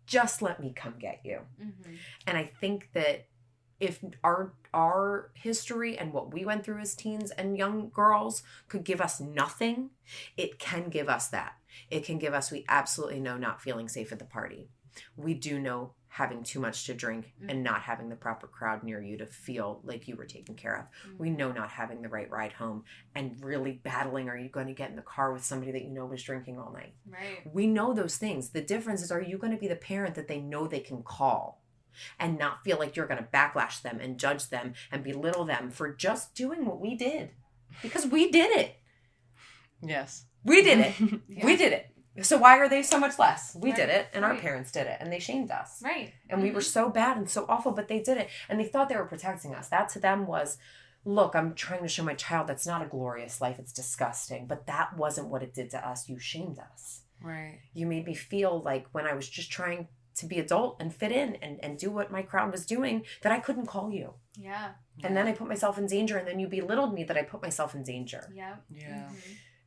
Just let me come get you. Mm-hmm. And I think that if our history and what we went through as teens and young girls could give us nothing, it can give us that. It can give us, we absolutely know not feeling safe at the party. We do know having too much to drink and not having the proper crowd near you to feel like you were taken care of. Mm-hmm. We know not having the right ride home and really battling, are you going to get in the car with somebody that you know was drinking all night? Right. We know those things. The difference is, are you going to be the parent that they know they can call and not feel like you're going to backlash them and judge them and belittle them for just doing what we did? Because we did it. Yes. We did it. Yeah. We did it. So why are they so much less? We did it, and our parents did it, and they shamed us. Right. And we were so bad and so awful, but they did it. And they thought they were protecting us. That to them was, look, I'm trying to show my child that's not a glorious life. It's disgusting. But that wasn't what it did to us. You shamed us. Right. You made me feel like when I was just trying to be adult and fit in and do what my crowd was doing, that I couldn't call you. Yeah. And then I put myself in danger, and then you belittled me that I put myself in danger. Yeah. Yeah.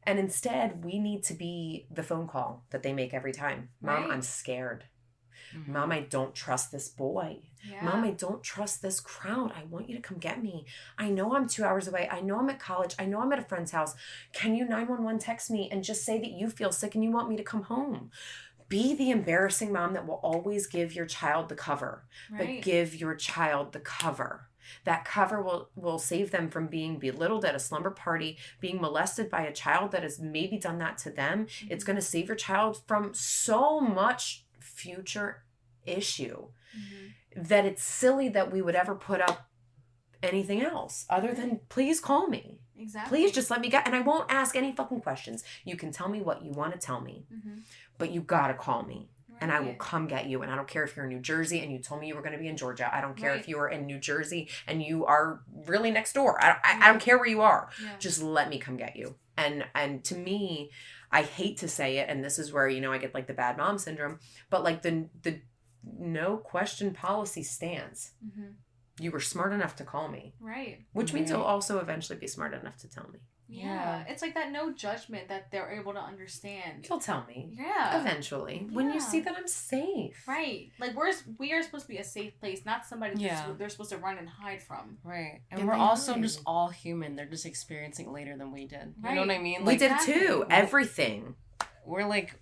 And instead, we need to be the phone call that they make every time. Mom, I'm scared. Mom, I don't trust this boy. Yeah. Mom, I don't trust this crowd. I want you to come get me. I know I'm 2 hours away. I know I'm at college. I know I'm at a friend's house. Can you 911 text me and just say that you feel sick and you want me to come home? Be the embarrassing mom that will always give your child the cover. But give your child the cover. That cover will save them from being belittled at a slumber party, being molested by a child that has maybe done that to them. It's going to save your child from so much future issue that it's silly that we would ever put up anything else other than please call me. Exactly. Please just let me get, and I won't ask any fucking questions. You can tell me what you want to tell me, but you gotta call me. And I will come get you. And I don't care if you're in New Jersey and you told me you were going to be in Georgia. I don't care if you are in New Jersey and you are really next door. I don't care where you are. Yeah. Just let me come get you. And to me, I hate to say it. And this is where, I get like the bad mom syndrome. But like the no question policy stands. You were smart enough to call me. Right. Which means you'll also eventually be smart enough to tell me. Yeah. It's like that no judgment that they're able to understand. You'll tell me. Yeah. Eventually. When you see that I'm safe. Right. Like we are supposed to be a safe place, not somebody they're supposed to run and hide from. Right. And we're also just all human. They're just experiencing it later than we did. You know what I mean? Like, we did too. Everything. We're like,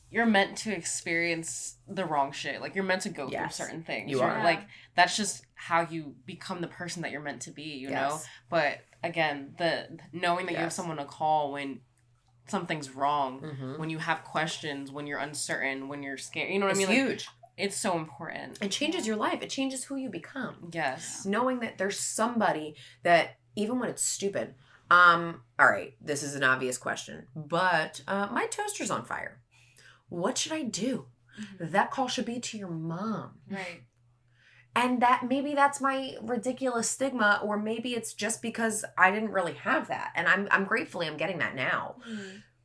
you're meant to experience the wrong shit. Like, you're meant to go through certain things. You are. Like, that's just how you become the person that you're meant to be, you know? But, again, the knowing that you have someone to call when something's wrong, when you have questions, when you're uncertain, when you're scared, you know what I mean? It's huge. It's so important. It changes your life. It changes who you become. Yes. Knowing that there's somebody that, even when it's stupid, all right, this is an obvious question, but my toaster's on fire. What should I do? That call should be to your mom. Right. And that maybe that's my ridiculous stigma, or maybe it's just because I didn't really have that. And I'm gratefully I'm getting that now.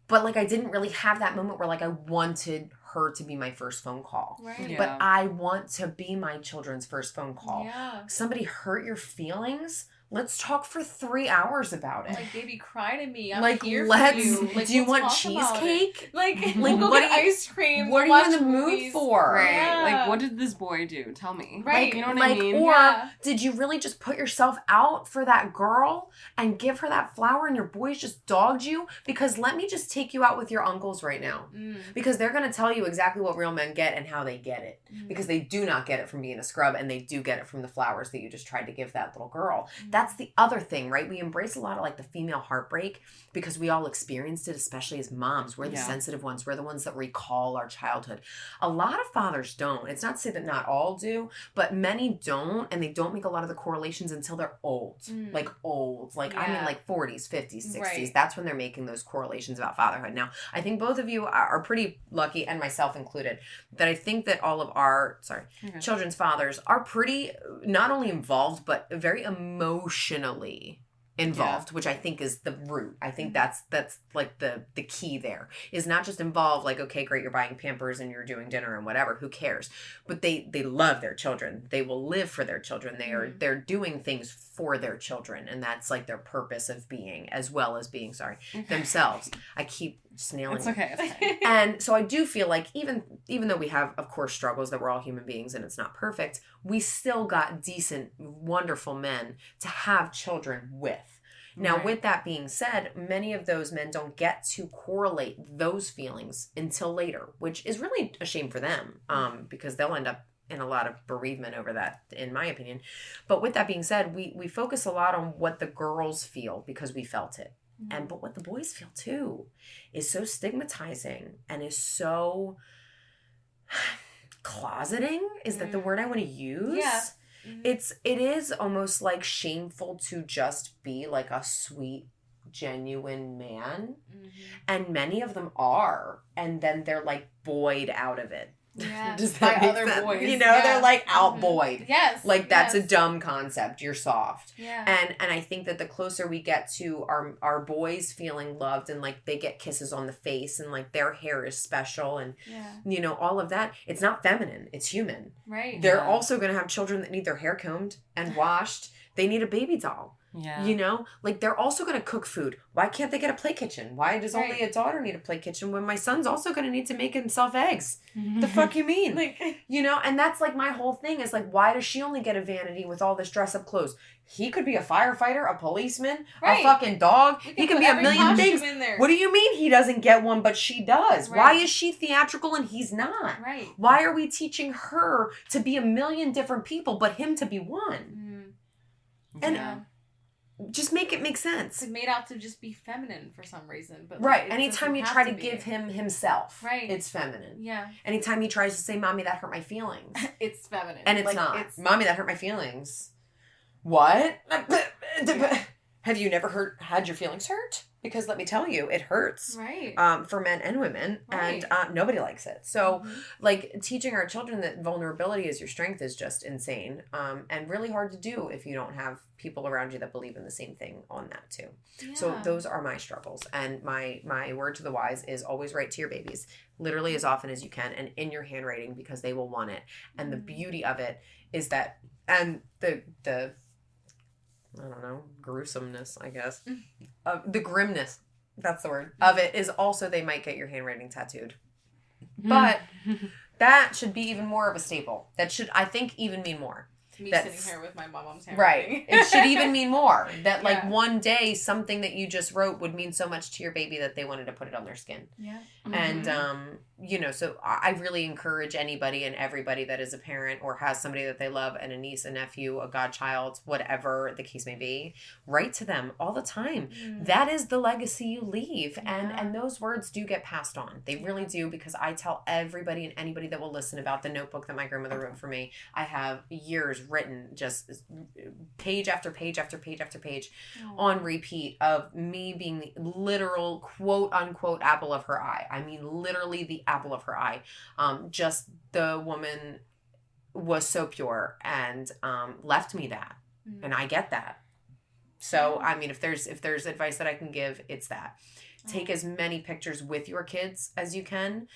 But like I didn't really have that moment where like I wanted her to be my first phone call. Right. Yeah. But I want to be my children's first phone call. Yeah. Somebody hurt your feelings? Let's talk for 3 hours about it. Like, baby, cry to me. I'm like, here for you. Like, do you want cheesecake? Like we'll go get ice cream. What are you in the mood for? Right. Yeah. Like, what did this boy do? Tell me. Right. Like, you know what I mean? Or did you really just put yourself out for that girl and give her that flower and your boys just dogged you? Because let me just take you out with your uncles right now. Because they're going to tell you exactly what real men get and how they get it. Because they do not get it from being a scrub, and they do get it from the flowers that you just tried to give that little girl. That's the other thing, right? We embrace a lot of like the female heartbreak because we all experienced it, especially as moms. We're the sensitive ones. We're the ones that recall our childhood. A lot of fathers don't. It's not to say that not all do, but many don't, and they don't make a lot of the correlations until they're old. Like old. Like, I mean like 40s, 50s, 60s. Right. That's when they're making those correlations about fatherhood. Now, I think both of you are pretty lucky, and myself included, that I think that all of our, children's fathers are pretty not only involved, but very emotionally involved, which I think is the root. I think that's like the key there is not just involved like, okay, great, you're buying Pampers and you're doing dinner and whatever, who cares? But they love their children. They will live for their children. They're doing things for their children, and that's like their purpose of being, as well as being themselves. I keep just nailing it. It's okay. And so I do feel like even though we have, of course, struggles, that we're all human beings and it's not perfect, we still got decent, wonderful men to have children with. Now, with that being said, many of those men don't get to correlate those feelings until later, which is really a shame for them, because they'll end up in a lot of bereavement over that, in my opinion. But with that being said, we focus a lot on what the girls feel because we felt it. But what the boys feel too is so stigmatizing and is so closeting. Is that the word I want to use? Yeah. It is almost like shameful to just be like a sweet genuine man. Mm-hmm. And many of them are. And then they're like buoyed out of it. Yeah. Does that make sense? Boys. You know, they're like out buoyed. Yes. Like that's a dumb concept. You're soft. Yeah. And I think that the closer we get to our boys feeling loved and like they get kisses on the face and like their hair is special and you know, all of that, it's not feminine, it's human. Right. They're also going to have children that need their hair combed and washed. They need a baby doll. Yeah. You know, like they're also going to cook food. Why can't they get a play kitchen? Why does only a daughter need a play kitchen when my son's also going to need to make himself eggs? The fuck you mean? Like, you know, and that's like my whole thing is like, why does she only get a vanity with all this dress up clothes? He could be a firefighter, a policeman, a fucking dog. He can be a million things. What do you mean he doesn't get one, but she does? Right. Why is she theatrical and he's not? Right. Why are we teaching her to be a million different people, but him to be one? And just make it make sense. It's made out to just be feminine for some reason. But right. Anytime you try to give him himself, right, it's feminine. Yeah. Anytime he tries to say, Mommy, that hurt my feelings. It's feminine. And it's like, not. Mommy, that hurt my feelings. What? Have you never had your feelings hurt? Because let me tell you, it hurts. Right. For men and women. Right. And nobody likes it. So, like, teaching our children that vulnerability is your strength is just insane. And really hard to do if you don't have people around you that believe in the same thing on that too. Yeah. So those are my struggles. And my word to the wise is always write to your babies, literally as often as you can, and in your handwriting because they will want it. And the beauty of it is that, and the I don't know, gruesomeness, I guess. The grimness, that's the word, of it is also they might get your handwriting tattooed. But that should be even more of a staple. That should, I think, even mean more. Me sitting here with my mom's handwriting. Right. It should even mean more. That like one day something that you just wrote would mean so much to your baby that they wanted to put it on their skin. Yeah. And, you know, so I really encourage anybody and everybody that is a parent or has somebody that they love and a niece, a nephew, a godchild, whatever the case may be, write to them all the time. That is the legacy you leave. And those words do get passed on. They really do, because I tell everybody and anybody that will listen about the notebook that my grandmother wrote for me. I have years written, just page after page after page after page on repeat of me being the literal quote unquote apple of her eye. I mean, literally the apple of her eye. Just the woman was so pure and left me that. And I get that. So, I mean, if there's advice that I can give, it's that. Take as many pictures with your kids as you can,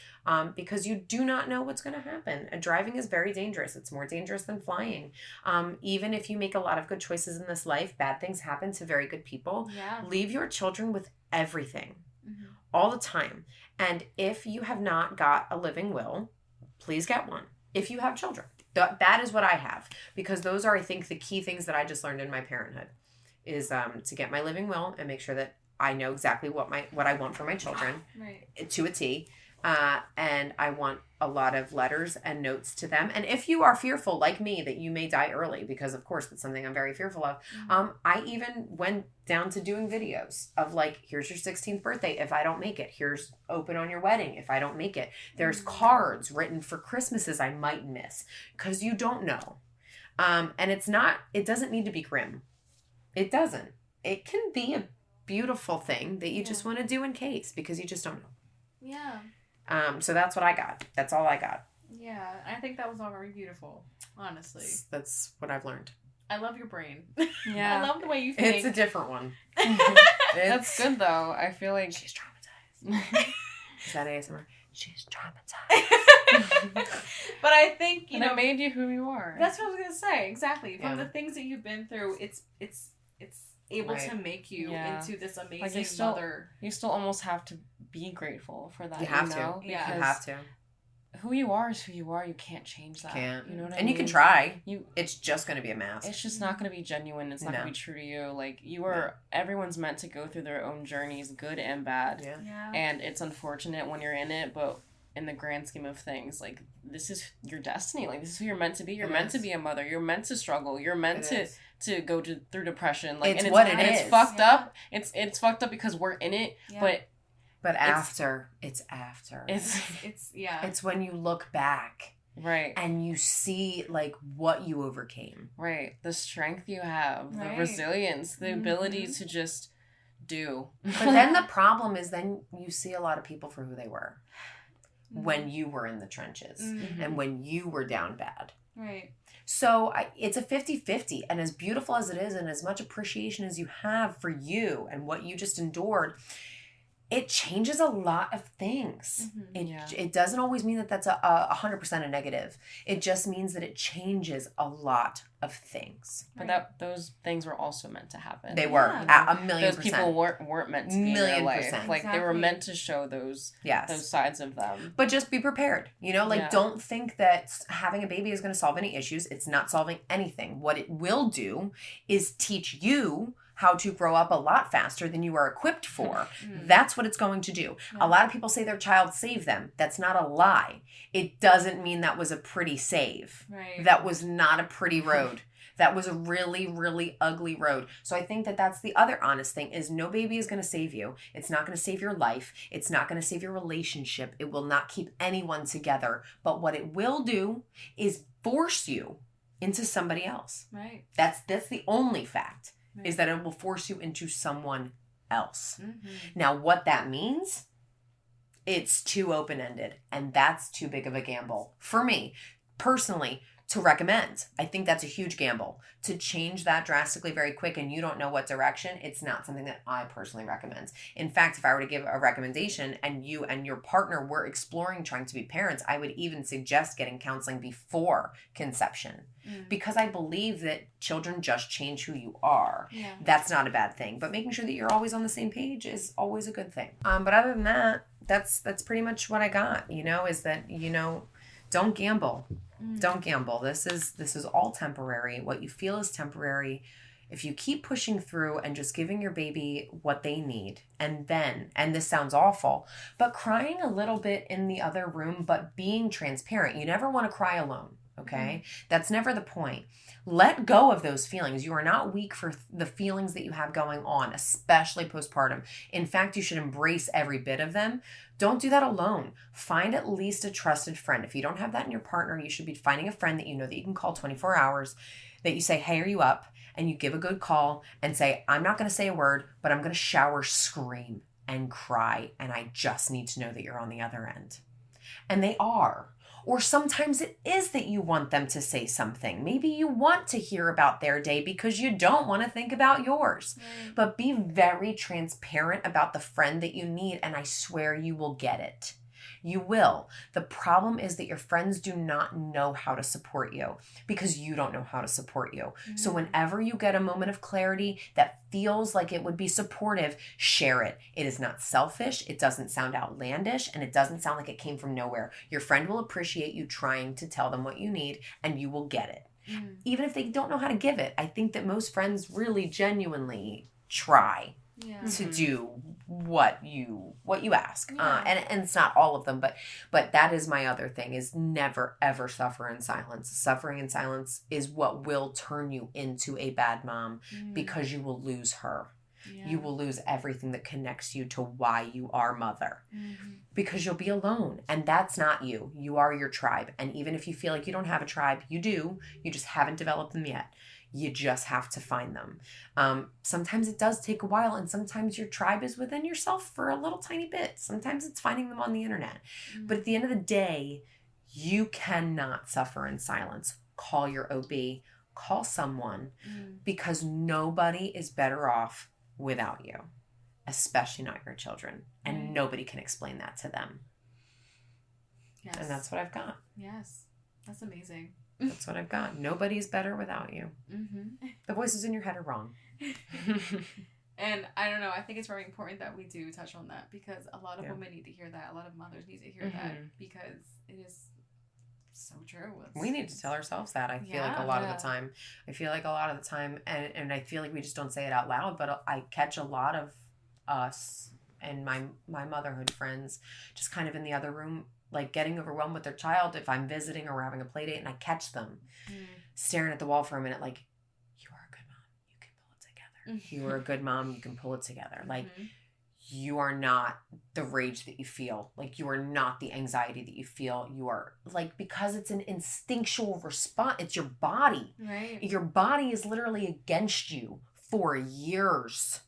because you do not know what's going to happen. Driving is very dangerous. It's more dangerous than flying. Even if you make a lot of good choices in this life, bad things happen to very good people. Yeah. Leave your children with everything, all the time. And if you have not got a living will, please get one. If you have children, that is what I have, because those are, I think, the key things that I just learned in my parenthood is to get my living will and make sure that I know exactly what I want for my children, to a T. And I want a lot of letters and notes to them. And if you are fearful, like me, that you may die early, because of course that's something I'm very fearful of, I even went down to doing videos of like, here's your 16th birthday if I don't make it. Here's open on your wedding if I don't make it. There's cards written for Christmases I might miss, because you don't know. And it doesn't need to be grim. It doesn't. It can be a beautiful thing that you just want to do in case, because you just don't know. Yeah. So that's what I got. That's all I got. Yeah, I think that was all very beautiful, honestly. That's what I've learned. I love your brain. Yeah. I love the way you think. It's a different one. That's good, though. I feel like she's traumatized. Is that ASMR? She's traumatized. But I think, you know, it made you who you are. That's what I was going to say. Exactly. From the things that you've been through, it's able to make you into this amazing mother. You still almost have to be grateful for that. You have to. Yeah. You have to. Who you are is who you are. You can't change that. Can't. You know what I mean? And you can try. It's just going to be a mask. It's just not going to be genuine. It's not going to be true to you. Like, everyone's meant to go through their own journeys, good and bad. Yeah. And it's unfortunate when you're in it, but in the grand scheme of things, like, this is your destiny. Like, this is who you're meant to be. You're meant to be a mother. You're meant to struggle. You're meant to go through depression. Like, it's what it is. It's fucked up. It's fucked up because we're in it, but after, it's after. It's when you look back. Right. And you see, like, what you overcame. Right. The strength you have, the resilience, the ability to just do. But then the problem is then you see a lot of people for who they were when you were in the trenches and when you were down bad. Right. So it's a 50-50. And as beautiful as it is and as much appreciation as you have for you and what you just endured, it changes a lot of things. It doesn't always mean that that's 100% a negative. It just means that it changes a lot of things. But those things were also meant to happen. They were. A million those percent. people weren't meant to be in their life. %. Like they were meant to show those sides of them. But just be prepared. Don't think that having a baby is going to solve any issues. It's not solving anything. What it will do is teach you how to grow up a lot faster than you are equipped for. That's what it's going to do. A lot of people say their child saved them. That's not a lie. It doesn't mean that was a pretty save. Right. That was not a pretty road. That was a really, really ugly road. So I think that that's the other honest thing is no baby is going to save you. It's not going to save your life. It's not going to save your relationship. It will not keep anyone together. But what it will do is force you into somebody else. Right. That's the only fact. Right. Is that it will force you into someone else. Now, what that means, it's too open-ended, and that's too big of a gamble for me, personally, to recommend. I think that's a huge gamble. To change that drastically very quick and you don't know what direction, it's not something that I personally recommend. In fact, if I were to give a recommendation and you and your partner were exploring trying to be parents, I would even suggest getting counseling before conception. Because I believe that children just change who you are. Yeah. That's not a bad thing. But making sure that you're always on the same page is always a good thing. But other than that, that's pretty much what I got, is that, don't gamble. Don't gamble. This is all temporary. What you feel is temporary. If you keep pushing through and just giving your baby what they need, and this sounds awful, but crying a little bit in the other room, but being transparent. You never want to cry alone. Okay? That's never the point. Let go of those feelings. You are not weak for the feelings that you have going on, especially postpartum. In fact, you should embrace every bit of them. Don't do that alone. Find at least a trusted friend. If you don't have that in your partner, you should be finding a friend that you know that you can call 24 hours, that you say, hey, are you up? And you give a good call and say, I'm not going to say a word, but I'm going to shower, scream, and cry. And I just need to know that you're on the other end. And they are. Or sometimes it is that you want them to say something. Maybe you want to hear about their day because you don't want to think about yours. But be very transparent about the friend that you need, and I swear you will get it. You will. The problem is that your friends do not know how to support you because you don't know how to support you. So whenever you get a moment of clarity that feels like it would be supportive, share it. It is not selfish. It doesn't sound outlandish, and it doesn't sound like it came from nowhere. Your friend will appreciate you trying to tell them what you need, and you will get it. Even if they don't know how to give it. I think that most friends really genuinely try to do what you ask. And it's not all of them, but that is my other thing, is never ever suffer in silence. Suffering in silence is what will turn you into a bad mom because you will lose her. You will lose everything that connects you to why you are mother. Because you'll be alone, and that's not you. You are your tribe. And even if you feel like you don't have a tribe, you do. You just haven't developed them yet. You just have to find them. Sometimes it does take a while, and sometimes your tribe is within yourself for a little tiny bit. Sometimes it's finding them on the internet. But at the end of the day, you cannot suffer in silence. Call your OB. Call someone, because nobody is better off without you, especially not your children. And nobody can explain that to them. Yes. And that's what I've got. Yes. That's amazing. That's what I've got. Nobody's better without you. The voices in your head are wrong. And I don't know, I think it's very important that we do touch on that, because a lot of women need to hear that. A lot of mothers need to hear that, because it is so true. We need to tell ourselves that. I feel like a lot of the time. And I feel like we just don't say it out loud, but I catch a lot of us and my motherhood friends just kind of in the other room, like getting overwhelmed with their child if I'm visiting or we're having a play date, and I catch them staring at the wall for a minute like, you are a good mom, you can pull it together. You are a good mom, you can pull it together. Like, you are not the rage that you feel. Like, you are not the anxiety that you feel. You are, like, because it's an instinctual response. It's your body. Right. Your body is literally against you for years.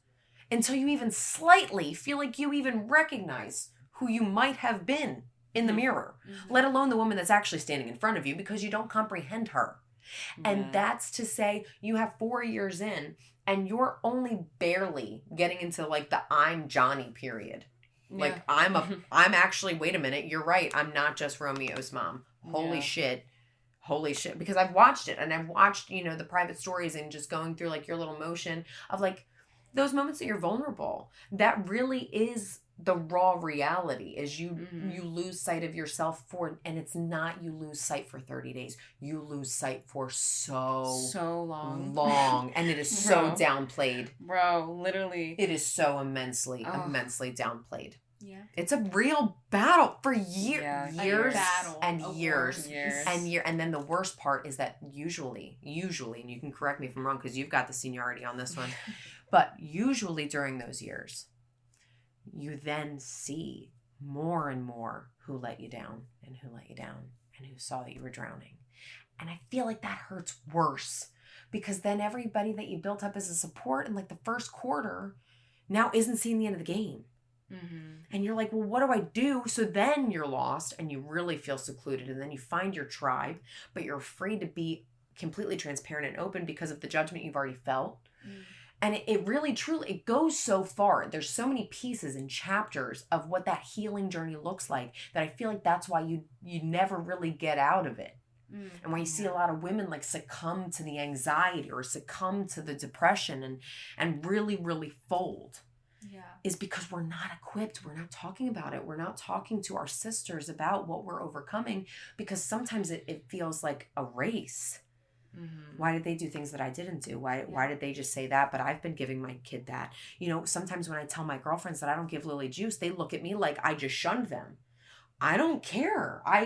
until you even slightly feel like you even recognize who you might have been in the mirror, let alone the woman that's actually standing in front of you, because you don't comprehend her. And that's to say you have 4 years in and you're only barely getting into like the I'm Johnny period. Yeah. Like I'm actually, wait a minute, you're right. I'm not just Romeo's mom. Holy shit. Because I've watched it and I've watched, the private stories and just going through like your little motion of like those moments that you're vulnerable. That really is the raw reality, is you lose sight of yourself and it's not you lose sight for 30 days. You lose sight for so long. And it is so downplayed. Bro, literally. It is so immensely downplayed. Yeah. It's a real battle for years and years. And then the worst part is that usually, and you can correct me if I'm wrong because you've got the seniority on this one, but usually during those years, you then see more and more who let you down and who saw that you were drowning. And I feel like that hurts worse because then everybody that you built up as a support in like the first quarter now isn't seeing the end of the game. And you're like, well, what do I do? So then you're lost and you really feel secluded, and then you find your tribe, but you're afraid to be completely transparent and open because of the judgment you've already felt. And it really, truly, it goes so far. There's so many pieces and chapters of what that healing journey looks like that I feel like that's why you never really get out of it. And why you see a lot of women like succumb to the anxiety or succumb to the depression and really, really fold. Is because we're not equipped. We're not talking about it. We're not talking to our sisters about what we're overcoming, because sometimes it feels like a race. Why did they do things that I didn't do? Why did they just say that? But I've been giving my kid that. Sometimes when I tell my girlfriends that I don't give Lily juice, they look at me like I just shunned them. I don't care. I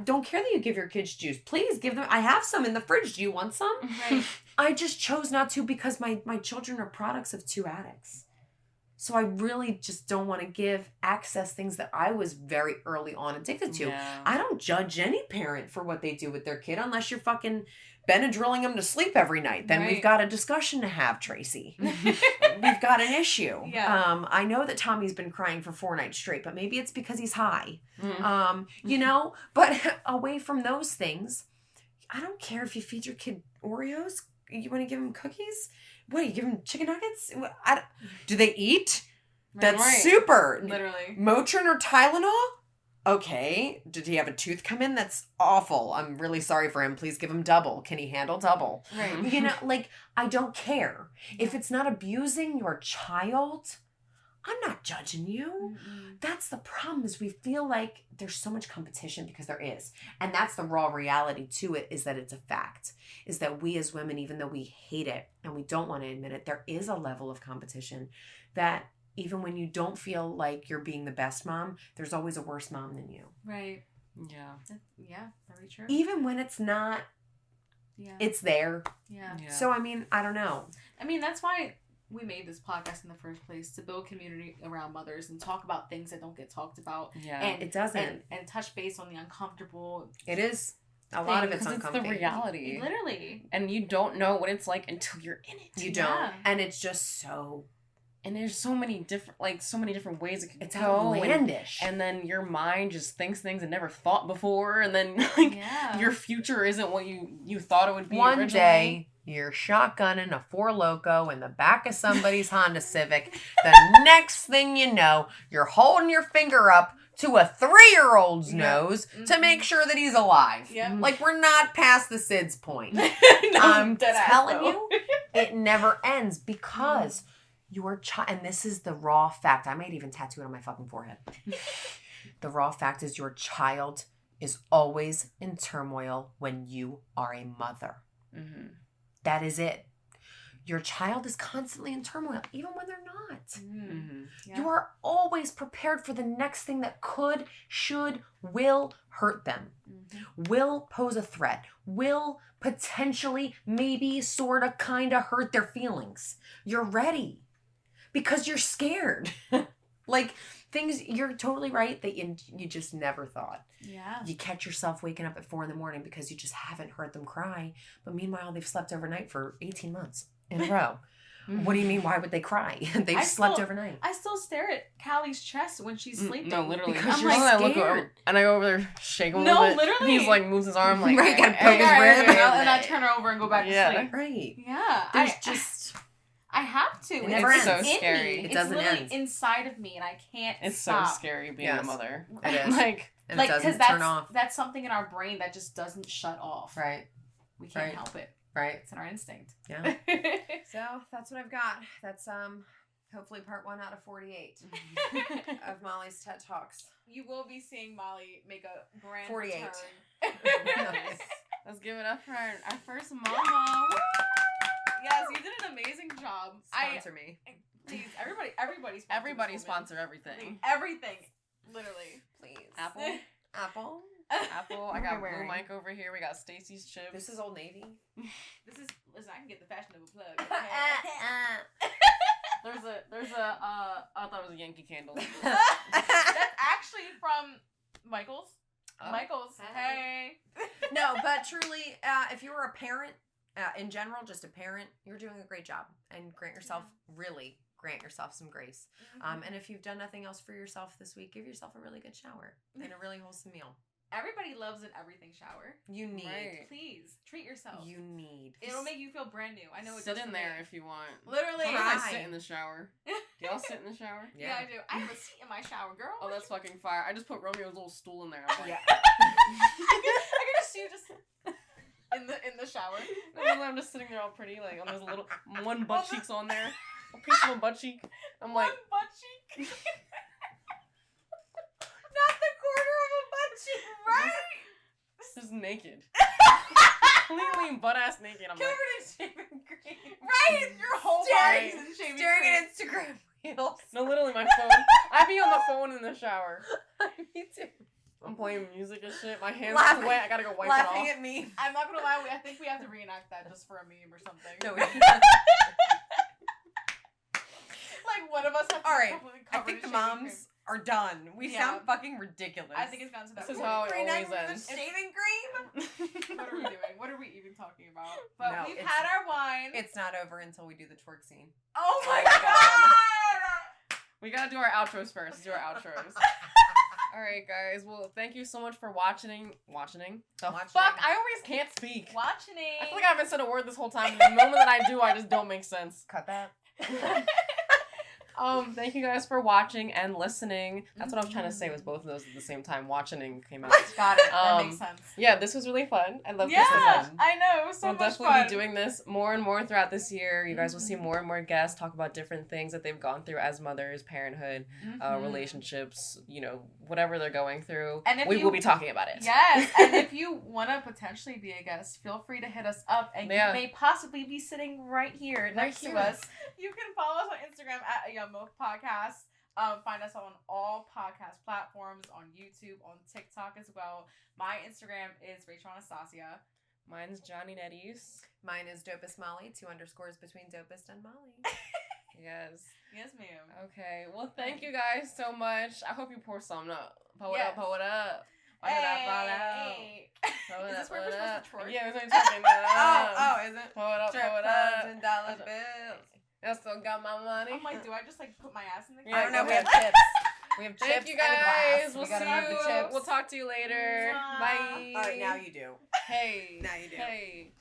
don't care that you give your kids juice. Please give them. I have some in the fridge. Do you want some? Right. I just chose not to because my children are products of 2 addicts. So I really just don't want to access things that I was very early on addicted to. Yeah. I don't judge any parent for what they do with their kid unless you're fucking Benadrylling them to sleep every night. Then we've got a discussion to have, Tracy. We've got an issue. Yeah. I know that Tommy's been crying for 4 nights straight, but maybe it's because he's high. But away from those things, I don't care if you feed your kid Oreos. You want to give him cookies? What, you give them chicken nuggets? Do they eat? That's super. Literally. Motrin or Tylenol? Okay. Did he have a tooth come in? That's awful. I'm really sorry for him. Please give him double. Can he handle double? Right. I don't care. If it's not abusing your child, I'm not judging you. That's the problem, is we feel like there's so much competition, because there is. And that's the raw reality to it, is that it's a fact. Is that we as women, even though we hate it and we don't want to admit it, there is a level of competition that even when you don't feel like you're being the best mom, there's always a worse mom than you. Right. Yeah. Yeah, very true. Even when it's not, it's there. Yeah. So, I don't know. That's why we made this podcast in the first place, to build community around mothers and talk about things that don't get talked about. Yeah. And it doesn't. And touch base on the uncomfortable. It is. A lot of it's uncomfortable. It's the reality. Literally. And you don't know what it's like until you're in it. You don't. And it's just so... And there's so many different ways it could go. Outlandish. And then your mind just thinks things it never thought before. And then your future isn't what you thought it would be One originally. Day, you're shotgunning a 4 Loko in the back of somebody's Honda Civic. The next thing you know, you're holding your finger up to a 3-year-old's nose to make sure that he's alive. Yep. Like, we're not past the SIDS point. No, I'm telling you, it never ends, because your child, and this is the raw fact, I might even tattoo it on my fucking forehead. The raw fact is your child is always in turmoil when you are a mother. That is it. Your child is constantly in turmoil, even when they're not. Yeah. You are always prepared for the next thing that could, should, will hurt them, will pose a threat, will potentially, maybe, sort of, kind of hurt their feelings. You're ready because you're scared. Things, you're totally right that you just never thought. Yeah. You catch yourself waking up at 4 a.m. because you just haven't heard them cry. But meanwhile, they've slept overnight for 18 months in a row. What do you mean? Why would they cry? They've slept overnight. I still stare at Callie's chest when she's sleeping. No, literally. Because I'm like, scared. I go over there, shake him a little bit. No, literally. He's like, moves his arm, like, right, gotta poke his rib. And I turn her over and go back to sleep. Right. Yeah. There's just... I have to. It's so scary. It doesn't end. Inside of me, and I can't stop. So scary being a mother. It is. And it doesn't turn off. That's something in our brain that just doesn't shut off. Right. We can't help it. Right. It's in our instinct. Yeah. So that's what I've got. That's hopefully part 1 out of 48 of Molly's TED Talks. You will be seeing Molly make a grand 48. return. Let's give it up for our first momma. Yes, you did an amazing job. Sponsor me. Please, everybody sponsor everything. Everything. Literally. Please. Apple. I got Blue Mike over here. We got Stacy's chips. This is Old Navy. Listen, I can get the fashionable plug. There's a I thought it was a Yankee candle. That's actually from Michael's. Michael's. Hey. No, but truly, if you were a parent, in general, just a parent, you're doing a great job, and grant yourself some grace. And if you've done nothing else for yourself this week, give yourself a really good shower and a really wholesome meal. Everybody loves an everything shower. You need. Right. Please, treat yourself. You need. It'll make you feel brand new. I know it Sit in there if you want. Literally. Sometimes I sit in the shower. Do y'all sit in the shower? Yeah, I do. I have a seat in my shower, girl. Oh, that's fucking fire. I just put Romeo's little stool in there. I'm like, I can just see you just in the shower. And I'm just sitting there all pretty, like on this little one butt cheek's on there. A piece of a butt cheek. I'm like, one butt cheek. Not the quarter of a butt cheek, right? Just naked. Completely butt ass naked. I'm covered like, in shaving cream. Right? Your whole body's in shaving cream. Staring at Instagram reels. No, literally my phone. I be on the phone in the shower. Me too. I'm playing music and shit. My hands are wet. I gotta go wipe it off. Laughing at me. I'm not gonna lie. I think we have to reenact that just for a meme or something. No, like one of us have to all right. completely I covered think the in shaving moms cream. are done. We sound fucking ridiculous. I think it's gotten to that. This is how it always ends. Shaving cream? What are we doing? What are we even talking about? But No, we've had our wine. It's not over until we do the twerk scene. Oh my god! We gotta do our outros first. Let's do our outros. Alright, guys. Well, thank you so much for watching. Fuck, I always can't speak. Watching. I feel like I haven't said a word this whole time. The moment that I do, I just don't make sense. Cut that. Thank you guys for watching and listening. That's what I was trying to say, was both of those at the same time. Watching and came out. Got it. That makes sense. Yeah, this was really fun. I love this so much. I know. It was so much fun. We'll definitely be doing this more and more throughout this year. You guys will see more and more guests talk about different things that they've gone through as mothers, parenthood, relationships, whatever they're going through. And we will be talking about it. Yes. And if you want to potentially be a guest, feel free to hit us up. And you may possibly be sitting right here next to us. You can follow us on Instagram at milf podcast. Find us on all podcast platforms, on YouTube, on TikTok as well. My Instagram is Anastacia. Mine's Janni Netties. Mine is Dopest Molly, 2 underscores between Dopest and Molly. Yes. Yes, ma'am. Okay. Well, thank you guys so much. I hope you pour some. No. Pull it up. Hey. Is this where we're supposed to twerk? Yeah, we're supposed to twerk. Oh, is it? Pull it up. $1,000 bills. I still got my money. I'm like, do I just put my ass in the I don't know. We have chips. We have chips. Thank you guys. We'll see you. We'll talk to you later. Bye. All right, now you do. Hey. Now you do. Hey.